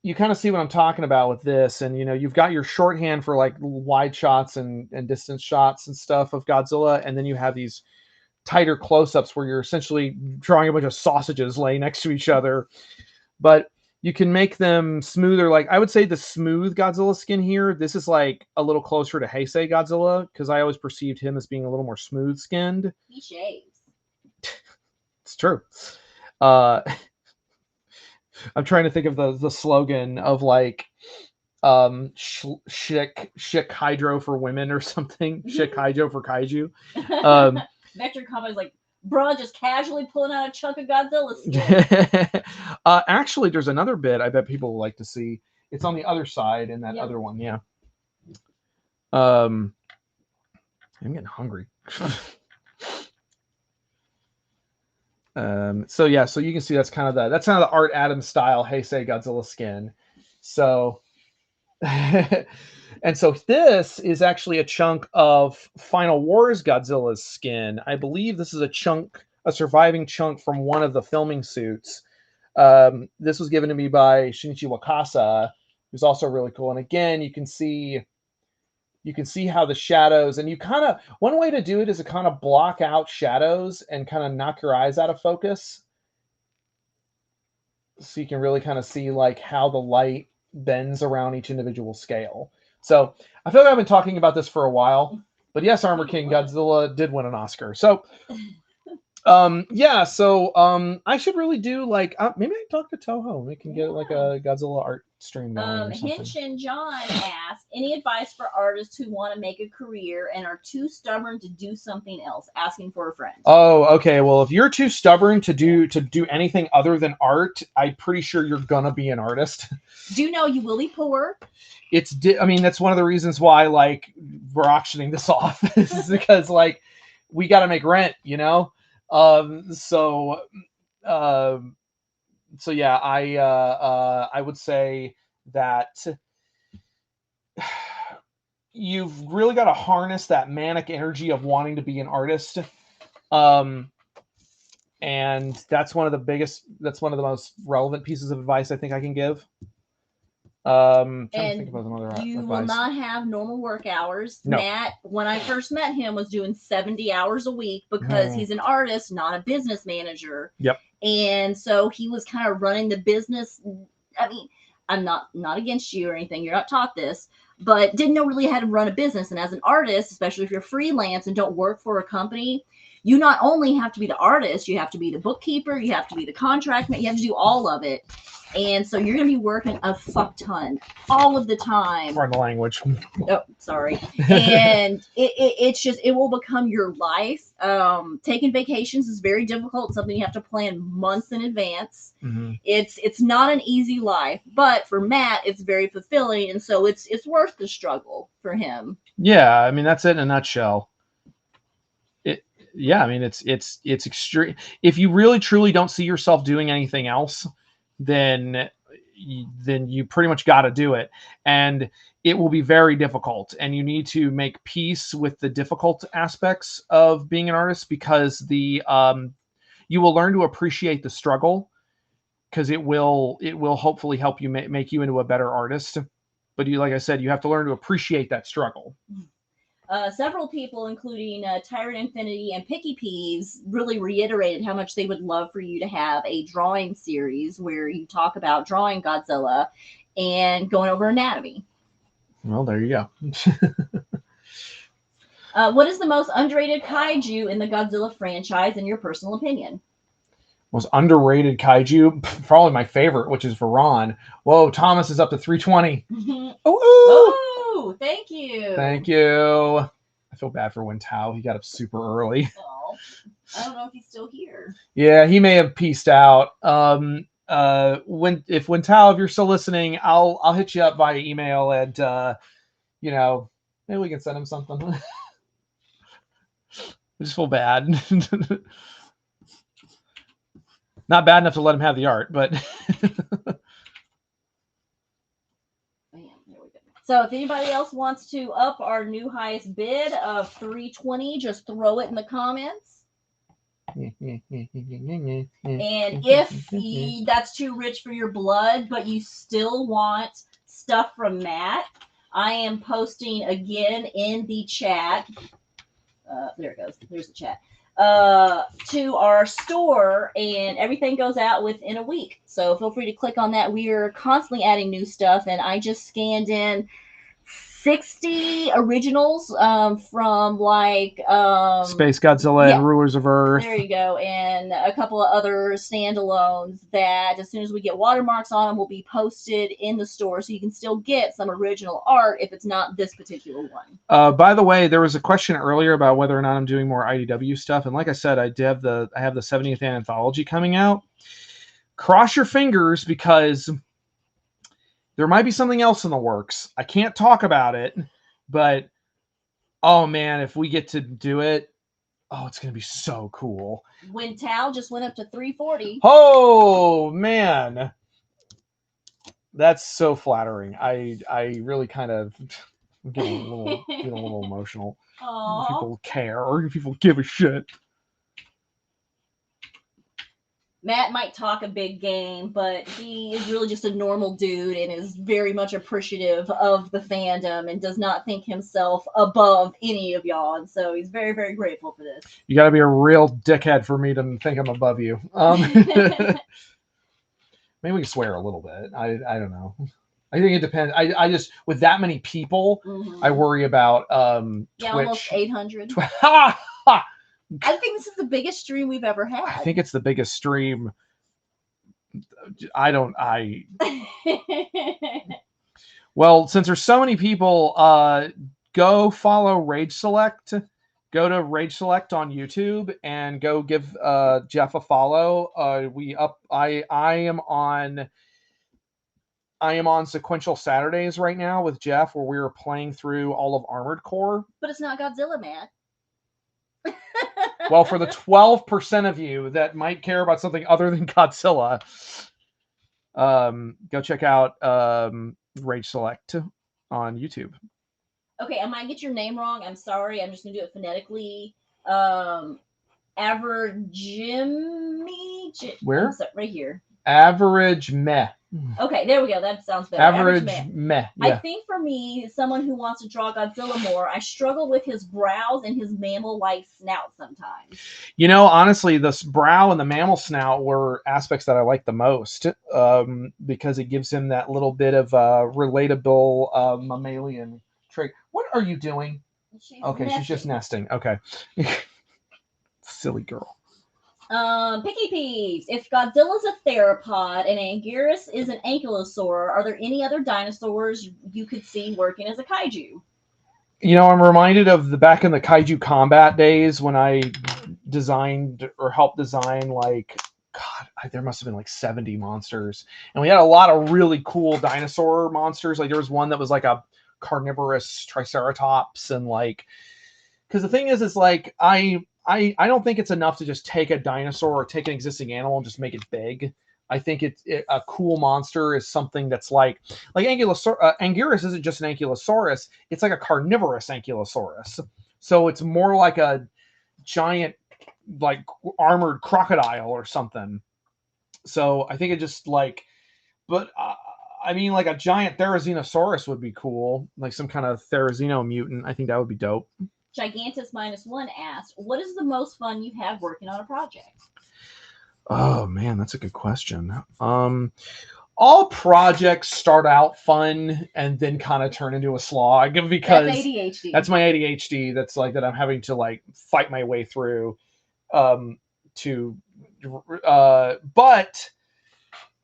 you kind of see what I'm talking about with this, and you've got your shorthand for like wide shots and distance shots and stuff of Godzilla, and then you have these tighter close-ups where you're essentially drawing a bunch of sausages laying next to each other. But you can make them smoother. Like I would say the smooth Godzilla skin here, this is like a little closer to Heisei Godzilla, because I always perceived him as being a little more smooth skinned.
He shaves.
It's true. I'm trying to think of the slogan of like Schick hydro for women or something. Schick hydro for kaiju.
Vector Combat is like, bruh, just casually pulling out a chunk of Godzilla skin.
Actually, there's another bit I bet people will like to see. It's on the other side in that other one. Yeah. I'm getting hungry. So yeah, so you can see that's kind of the Art Adams style Heisei Godzilla skin. So and so this is actually a chunk of Final Wars Godzilla's skin. I believe this is a surviving chunk from one of the filming suits. This was given to me by Shinichi Wakasa, who's also really cool. And again, you can see how the shadows, and one way to do it is to kind of block out shadows and kind of knock your eyes out of focus. So you can really kind of see like how the light bends around each individual scale. So I feel like I've been talking about this for a while, but yes, Armor King Godzilla did win an Oscar. So I should really do like maybe I can talk to Toho. We can get like a Godzilla art stream going or something.
Hinchin John asked, any advice for artists who want to make a career and are too stubborn to do something else? Asking for a friend.
Oh, okay. Well, if you're too stubborn to do anything other than art, I'm pretty sure you're gonna be an artist.
Do know you will be poor.
I mean, that's one of the reasons why like we're auctioning this off is because like we got to make rent, So yeah, I would say that you've really got to harness that manic energy of wanting to be an artist. and that's one of the most relevant pieces of advice I think I can give. Trying to think
And
of another
you will
advice.
not have normal work hours.
No.
Matt, when I first met him, was doing 70 hours a week because
Mhm.
he's an artist, not a business manager.
Yep.
And so he was kind of running the business. I mean, I'm not against you or anything. You're not taught this, but didn't know really how to run a business. And as an artist, especially if you're freelance and don't work for a company, you not only have to be the artist, you have to be the bookkeeper, you have to be the contract man, you have to do all of it. And so you're going to be working a fuck ton all of the time.
Pardon the language.
Oh, sorry. And it's just, it will become your life. Taking vacations is very difficult, something you have to plan months in advance.
Mm-hmm.
It's not an easy life, but for Matt, it's very fulfilling. And so it's worth the struggle for him.
Yeah, I mean, that's it in a nutshell. Yeah, I mean, it's extreme. If you really truly don't see yourself doing anything else, then you pretty much got to do it, and it will be very difficult. And you need to make peace with the difficult aspects of being an artist, because you will learn to appreciate the struggle, because it will hopefully help you make you into a better artist. But like I said, you have to learn to appreciate that struggle.
Several people, including Tyrant Infinity and Picky Peas, really reiterated how much they would love for you to have a drawing series where you talk about drawing Godzilla and going over anatomy.
Well, there you go.
What is the most underrated kaiju in the Godzilla franchise, in your personal opinion?
Most underrated kaiju, probably my favorite, which is Varan. Whoa, Thomas is up to 320.
Oh, thank you.
Thank you. I feel bad for Wintao. He got up super early.
Oh, I don't know if he's still here.
Yeah, he may have pieced out. If Wintao, if you're still listening, I'll hit you up via email, and maybe we can send him something. I just feel bad. Not bad enough to let him have the art, but
so if anybody else wants to up our new highest bid of 320, just throw it in the comments. And if that's too rich for your blood, but you still want stuff from Matt, I am posting again in the chat. There it goes. There's the chat. To our store, and everything goes out within a week. So feel free to click on that. We are constantly adding new stuff, and I just scanned in 60 originals from
Space Godzilla and Rulers of Earth.
There you go. And a couple of other standalones that as soon as we get watermarks on them will be posted in the store, so you can still get some original art if it's not this particular one.
By the way, there was a question earlier about whether or not I'm doing more IDW stuff, and like I said, I have the 70th anthology coming out. Cross your fingers, because there might be something else in the works. I can't talk about it, but oh man, if we get to do it, oh, it's going to be so cool.
Wintao just went up to 340.
Oh man, that's so flattering. I really kind of getting a little emotional.
Aww.
People care, or people give a shit.
Matt might talk a big game, but he is really just a normal dude and is very much appreciative of the fandom and does not think himself above any of y'all. And so he's very, very grateful for this.
You got to be a real dickhead for me to think I'm above you. Maybe we can swear a little bit. I don't know. I think it depends. I just, with that many people, I worry about Twitch.
Almost 800. I think this is the biggest stream we've ever had.
I think it's the biggest stream. Well, since there's so many people, go follow Rage Select. Go to Rage Select on YouTube and go give Jeff a follow. I am on Sequential Saturdays right now with Jeff, where we are playing through all of Armored Core.
But it's not Godzilla, Matt.
Well, for the 12% of you that might care about something other than Godzilla, go check out Rage Select on YouTube.
Okay, I might get your name wrong. I'm sorry. I'm just going to do it phonetically. Average Jimmy.
Where?
Right here.
Average meh.
Okay, there we go. That sounds better.
Average meh.
I
Yeah.
think for me, someone who wants to draw Godzilla more, I struggle with his brows and his mammal-like snout sometimes.
Honestly, this brow and the mammal snout were aspects that I like the most, because it gives him that little bit of relatable mammalian trait. What are you doing? Okay, nesting. She's just nesting. Okay. Silly girl.
Picky peeves. If Godzilla's a theropod and Anguirus is an ankylosaur, are there any other dinosaurs you could see working as a kaiju?
I'm reminded of the back in the kaiju combat days when I designed or helped design God, there must have been like 70 monsters, and we had a lot of really cool dinosaur monsters. Like there was one that was like a carnivorous triceratops, and because the thing is like I don't think it's enough to just take a dinosaur or take an existing animal and just make it big. I think a cool monster is something that's like Anguirus isn't just an ankylosaurus; it's like a carnivorous ankylosaurus. So it's more like a giant, like armored crocodile or something. So I think it just but I mean, like a giant Therizinosaurus would be cool, like some kind of Therizino mutant. I think that would be dope.
Gigantus -1 asked, "What is the most fun you have working on a project?"
Oh man, that's a good question. All projects start out fun and then kind of turn into a slog because
that's ADHD.
That's my ADHD. That's like that I'm having to fight my way through. To, but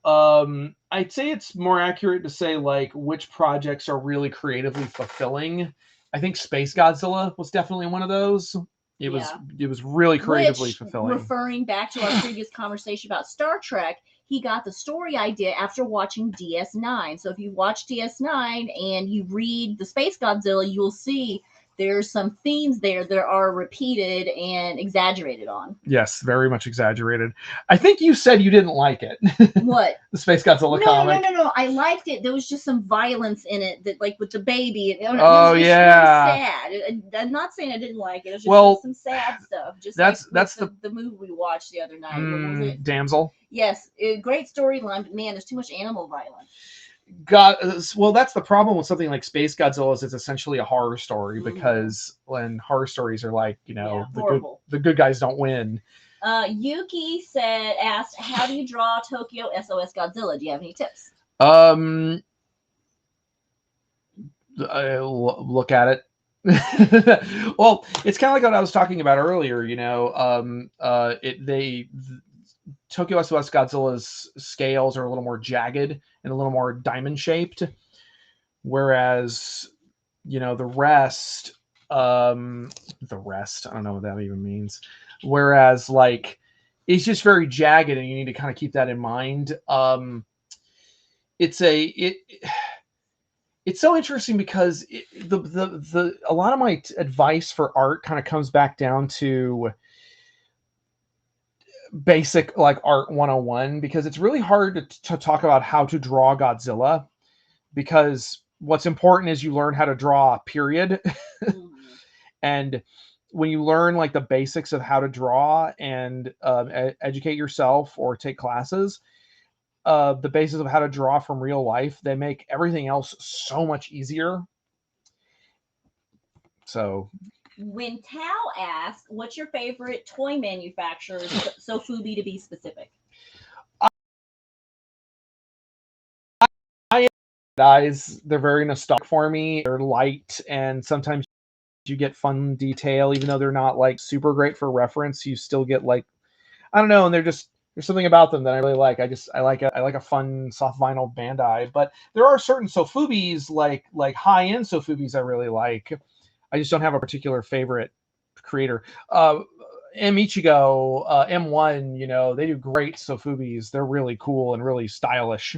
I'd say it's more accurate to say which projects are really creatively fulfilling. I think Space Godzilla was definitely one of those. It was really creatively fulfilling.
Referring back to our previous conversation about Star Trek, he got the story idea after watching DS9. So if you watch DS9 and you read the Space Godzilla, you'll see there's some themes there that are repeated and exaggerated on.
Yes, very much exaggerated. I think you said you didn't like it.
What?
The Space Godzilla comic?
No. I liked it. There was just some violence in it that, with the baby. It was
just really
sad. I'm not saying I didn't like it. It was just some sad stuff. Just that's the movie we watched the other night. What was it?
Damsel.
Yes, great storyline, but man, there's too much animal violence.
Well, that's the problem with something like Space Godzilla is it's essentially a horror story because when horror stories are the good guys don't win.
Yuki asked, "How do you draw Tokyo SOS Godzilla? Do you have any tips?"
Look at it. Well, it's kind of like what I was talking about earlier. Tokyo SOS Godzilla's scales are a little more jagged and a little more diamond shaped, whereas the rest I don't know what that even means. Whereas it's just very jagged, and you need to kind of keep that in mind. It's so interesting because a lot of my advice for art kind of comes back down to basic art 101, because it's really hard to talk about how to draw Godzilla, because what's important is you learn how to draw, period. And when you learn the basics of how to draw and educate yourself or take classes, the basis of how to draw from real life, they make everything else so much easier. So
when Tao asks, "What's your favorite toy manufacturer?" Sofubi to be specific.
They're very nostalgic for me. They're light, and sometimes you get fun detail, even though they're not super great for reference. You still get I don't know, and there's something about them that I really like. I like a fun soft vinyl Bandai, but there are certain Sofubis like high end Sofubis I really like. I just don't have a particular favorite creator. M Ichigo, M1, they do great Sofubis. They're really cool and really stylish.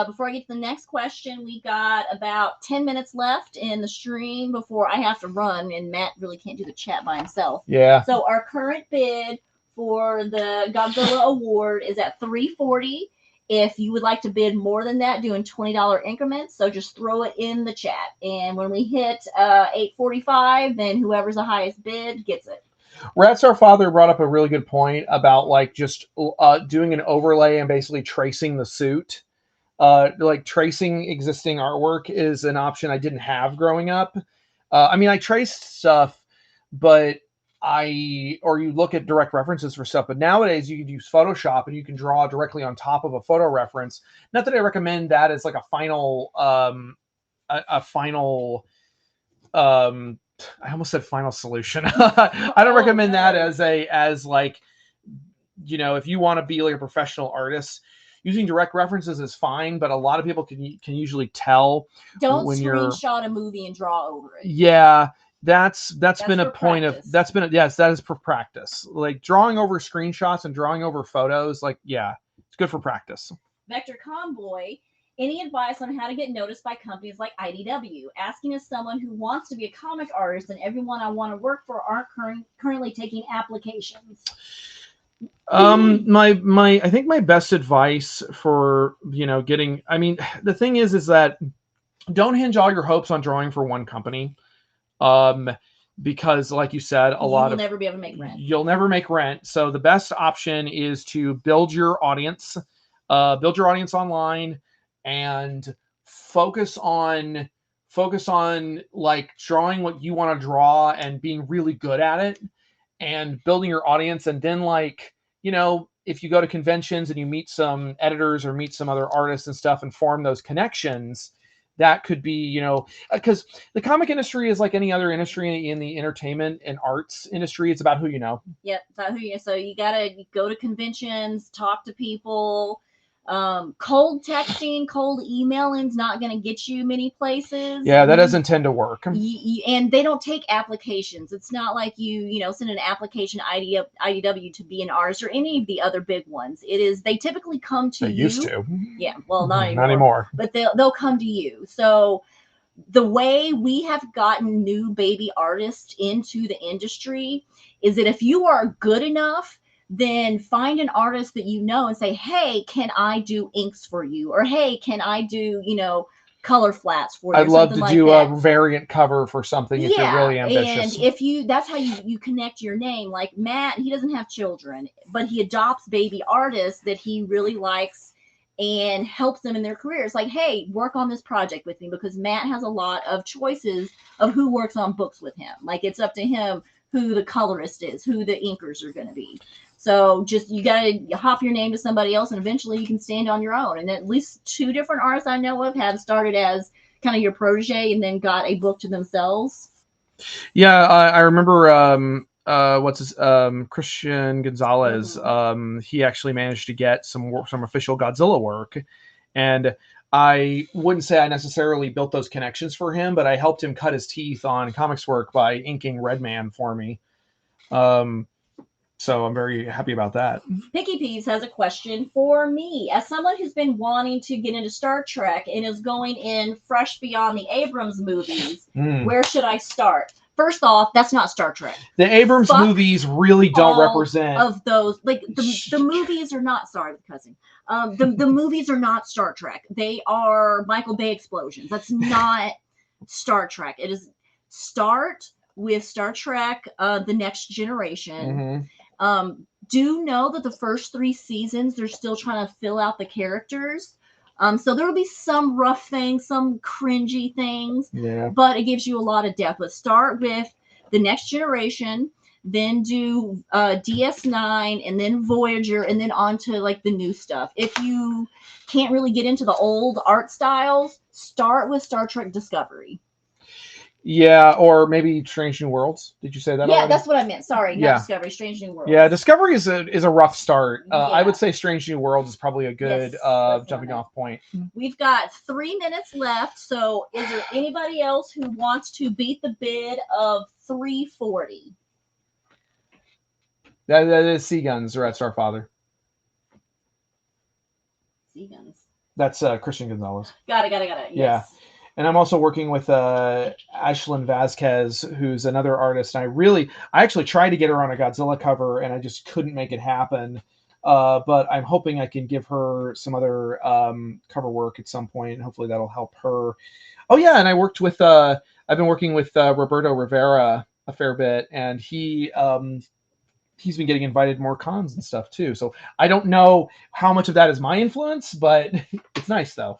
Before I get to the next question, we got about 10 minutes left in the stream before I have to run, and Matt really can't do the chat by himself.
Yeah.
So our current bid for the Godzilla award is at $340. If you would like to bid more than that, doing $20 increments, so just throw it in the chat. And when we hit $845, then whoever's the highest bid gets it.
Ratstar Father brought up a really good point about like just doing an overlay and basically tracing the suit. Like tracing existing artwork is an option I didn't have growing up. I mean, I traced stuff, but or you look at direct references for stuff, but nowadays you can use Photoshop and you can draw directly on top of a photo reference. Not that I recommend that as like a final, a final, um, I almost said final solution. I don't
Oh
recommend that
no.
as like, if you want to be like a professional artist, using direct references is fine, but a lot of people can usually tell
Don't
when you're.
screenshot a movie and draw over it.
Yeah, that's
That's
been a
for
point of
practice.
that's been yes, that is for practice. Like drawing over screenshots and drawing over photos, like yeah, it's good for practice.
Vector Convoy, any advice on how to get noticed by companies like IDW? Asking as someone who wants to be a comic artist and everyone I want to work for aren't currently taking applications.
My I think my best advice for getting, I mean, the thing is that don't hinge all your hopes on drawing for one company. Um, because like you said, a
You
lot
will
of
never be able to make rent.
you'll never make rent. So the best option is to build your audience online, and focus on like drawing what you want to draw and being really good at it and building your audience. And then like, if you go to conventions and you meet some editors or meet some other artists and stuff and form those connections, that could be, because the comic industry is like any other industry in the entertainment and arts industry. It's about who you know.
Yep. So you gotta go to conventions, talk to people. Cold texting, cold emailing is not going to get you many places.
Yeah, that doesn't tend to work.
And they don't take applications. It's not like you send an application IDW to be an artist or any of the other big ones. It is they typically come to
They
you.
used to.
Yeah, well, not anymore.
Not anymore.
But they'll come to you. So the way we have gotten new baby artists into the industry is that if you are good enough, then find an artist that you know and say, hey, can I do inks for you? Or hey, can I do, color flats for you?
I'd love to
like
do
that.
a variant cover for something if you're really ambitious.
And that's how you connect your name. Like Matt, he doesn't have children, but he adopts baby artists that he really likes and helps them in their careers. Like, hey, work on this project with me, because Matt has a lot of choices of who works on books with him. Like, it's up to him who the colorist is, who the inkers are going to be. So just you got to hop your name to somebody else, and eventually you can stand on your own. And at least 2 different artists I know of have started as kind of your protege and then got a book to themselves.
Yeah, I remember. What's his Christian Gonzalez? He actually managed to get some official Godzilla work, and I wouldn't say I necessarily built those connections for him, but I helped him cut his teeth on comics work by inking Redman for me. So I'm very happy about that.
Picky Peas has a question for me. As someone who's been wanting to get into Star Trek and is going in fresh beyond the Abrams movies, where should I start? First off, that's not Star Trek.
The Abrams
Fuck
movies really don't represent
of those. Like the movies are not. Sorry, cousin. The movies are not Star Trek. They are Michael Bay explosions. That's not Star Trek. It is start with Star Trek: The Next Generation. Do know that the first 3 seasons they're still trying to fill out the characters. So there will be some rough things, some cringy things, but it gives you a lot of depth. But start with The Next Generation, then do DS9, and then Voyager, and then on to like the new stuff. If you can't really get into the old art styles, start with Star Trek Discovery.
Yeah, or maybe Strange New Worlds. Did you say that?
Yeah,
already?
That's what I meant. Sorry, not Discovery, Strange New Worlds.
Yeah, Discovery is a rough start. I would say Strange New Worlds is probably a good jumping off point.
We've got 3 minutes left. So, is there anybody else who wants to beat the bid of $340?
That is Sea Guns or at Starfather.
Sea Guns.
That's Christian Gonzalez.
Got it. Yes.
Yeah. And I'm also working with Ashlyn Vasquez, who's another artist. And I actually tried to get her on a Godzilla cover, and I just couldn't make it happen. But I'm hoping I can give her some other cover work at some point, and hopefully that'll help her. Oh yeah, and I've been working with Roberto Rivera a fair bit, and he's been getting invited to more cons and stuff too. So I don't know how much of that is my influence, but it's nice though.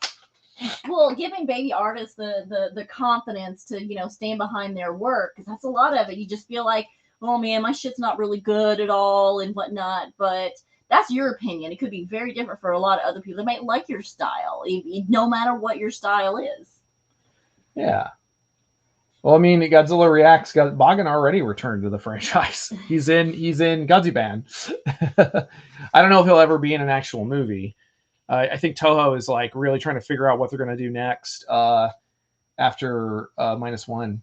Well, giving baby artists the confidence to stand behind their work, because that's a lot of it. You just feel like, oh man, my shit's not really good at all and whatnot. But that's your opinion. It could be very different for a lot of other people. They might like your style, no matter what your style is.
Yeah. Well, I mean, Godzilla Reacts. Bagan already returned to the franchise. He's in Godziban. I don't know if he'll ever be in an actual movie. I think Toho is like really trying to figure out what they're going to do next after -1.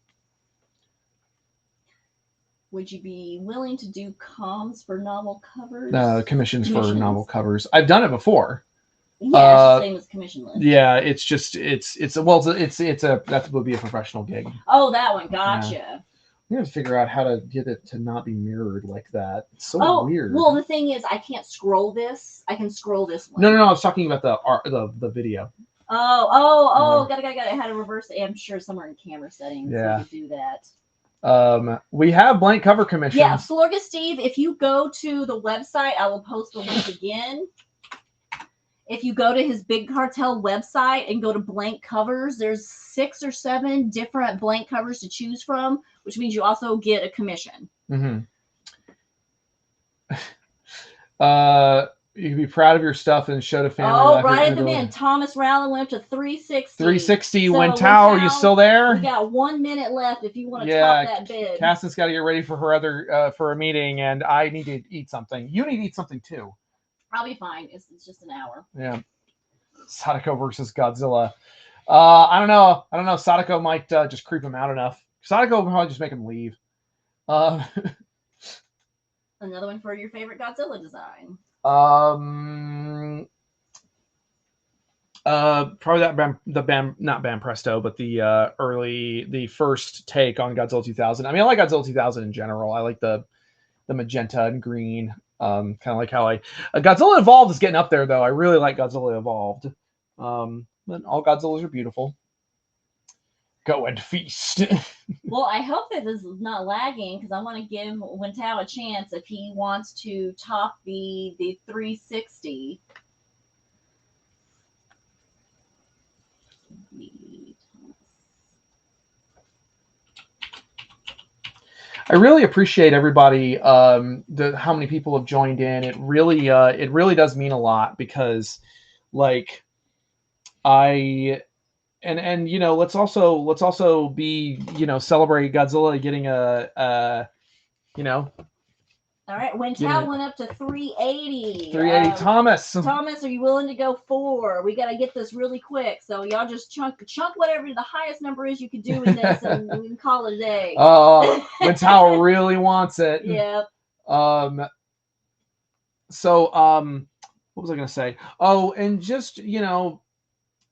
Would you be willing to do comms for novel covers?
Commissions for novel covers. I've done it before.
Yeah, it's the same as commission list.
Yeah, it's just it's that would be a professional gig.
Oh, that one, gotcha.
Yeah. We have to figure out how to get it to not be mirrored like that. It's so weird.
Well, the thing is, I can't scroll this. I can scroll this one.
No. I was talking about the video.
Got it. I had to reverse it. I'm sure somewhere in camera settings you could do that.
We have blank cover commissions.
Yeah, Florga Steve, if you go to the website, I will post the link again. If you go to his Big Cartel website and go to blank covers, there's 6 or 7 different blank covers to choose from, which means you also get a commission.
Mm-hmm. You can be proud of your stuff and show to family.
Oh, right at the end. Thomas Rowland went up to 360.
360. So Wentao, are you still there?
We got 1 minute left if you want to top that bid.
Cassie's got to get ready for her for a meeting, and I need to eat something. You need to eat something too.
I'll be fine. It's just an hour.
Yeah. Sadako versus Godzilla. I don't know. Sadako might just creep him out enough. Sadako will probably just make him leave.
Another one for your favorite Godzilla design.
Probably that not Bam Presto, but the first take on Godzilla 2000. I mean, I like Godzilla 2000 in general. I like the magenta and green. Kind of like how Godzilla Evolved is getting up there though. I really like Godzilla Evolved. But all Godzillas are beautiful. Go and feast.
Well, I hope that this is not lagging because I want to give Wentao a chance if he wants to top the 360.
I really appreciate everybody. How many people have joined in. It really does mean a lot because, like, let's also be celebrate Godzilla getting a.
All right, Wentao went up to 380.
380. Thomas,
are you willing to go 4? We got to get this really quick. So y'all just chunk whatever the highest number is you could do in this, and we can call it a day.
Wentao really wants it.
Yep.
So what was I gonna say? Oh, and just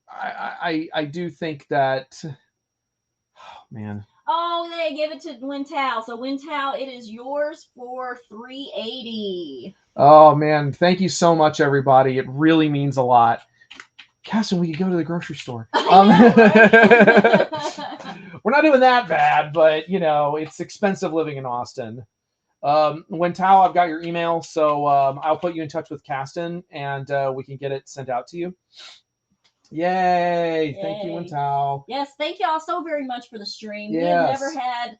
I do think that. Oh man.
Oh, they give it to Wentao. So Wentao, it is yours for 380.
Oh man, thank you so much, everybody. It really means a lot. Cassie, we could go to the grocery store.
Know, right?
We're not doing that bad, but it's expensive living in Austin. Wentao, I've got your email, so I'll put you in touch with Caston, and we can get it sent out to you. Yay! Thank you, Wentao.
Yes, thank y'all so very much for the stream.
Yes.
We have never had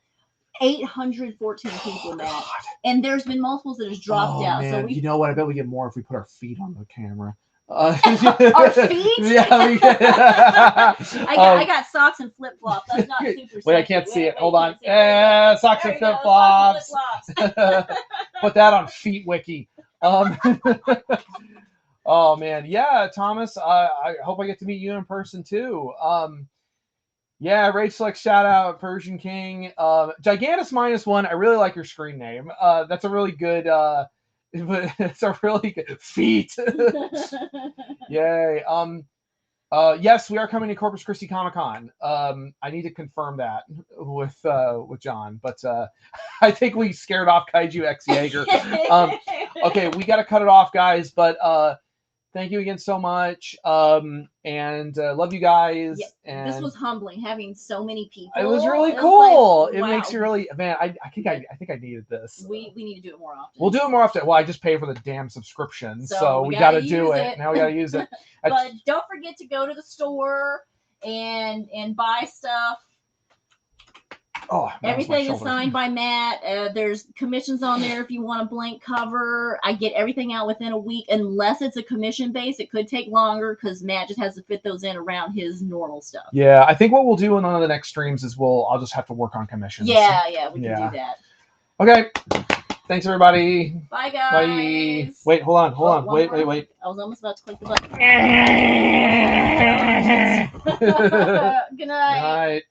814 people in that. And there's been multiples that has dropped out.
Man.
So
you know what? I bet we get more if we put our feet on the camera.
Our feet?
Yeah.
I got socks and flip flops. That's not super sexy.
Wait, I can't see it. Hold on. Socks and flip
flops.
Put that on Feet Wiki. Oh man, yeah, Thomas. I hope I get to meet you in person too. Yeah, Rachel, shout out Persian King. Gigantus -1. I really like your screen name. That's a really good. It's a really good feat. Yay. Yes, we are coming to Corpus Christi Comic-Con. I need to confirm that with John, but I think we scared off Kaiju X Jaeger. Okay, we got to cut it off, guys. But thank you again so much. And love you guys.
Yeah,
And
this was humbling having so many people.
it was really
It was
cool.
like,
It
wow,
makes you really, man. I think I needed this.
we need to do it more often.
We'll do it more often. Well, I just pay for the damn subscription,
So
so
we
we got to
gotta
do
use
it.
it.
Now we got to use it.
But don't forget to go to the store and buy stuff.
Oh, that was my
Everything is
shoulder.
signed by Matt. There's commissions on there if you want a blank cover. I get everything out within a week, unless it's a commission base. It could take longer because Matt just has to fit those in around his normal stuff.
Yeah, I think what we'll do in one of the next streams is I'll just have to work on commissions.
Yeah, we can do that.
Okay. Thanks, everybody.
Bye, guys.
Bye. Wait, hold on. Wait.
I was almost about to click the button. Good night.
Good night.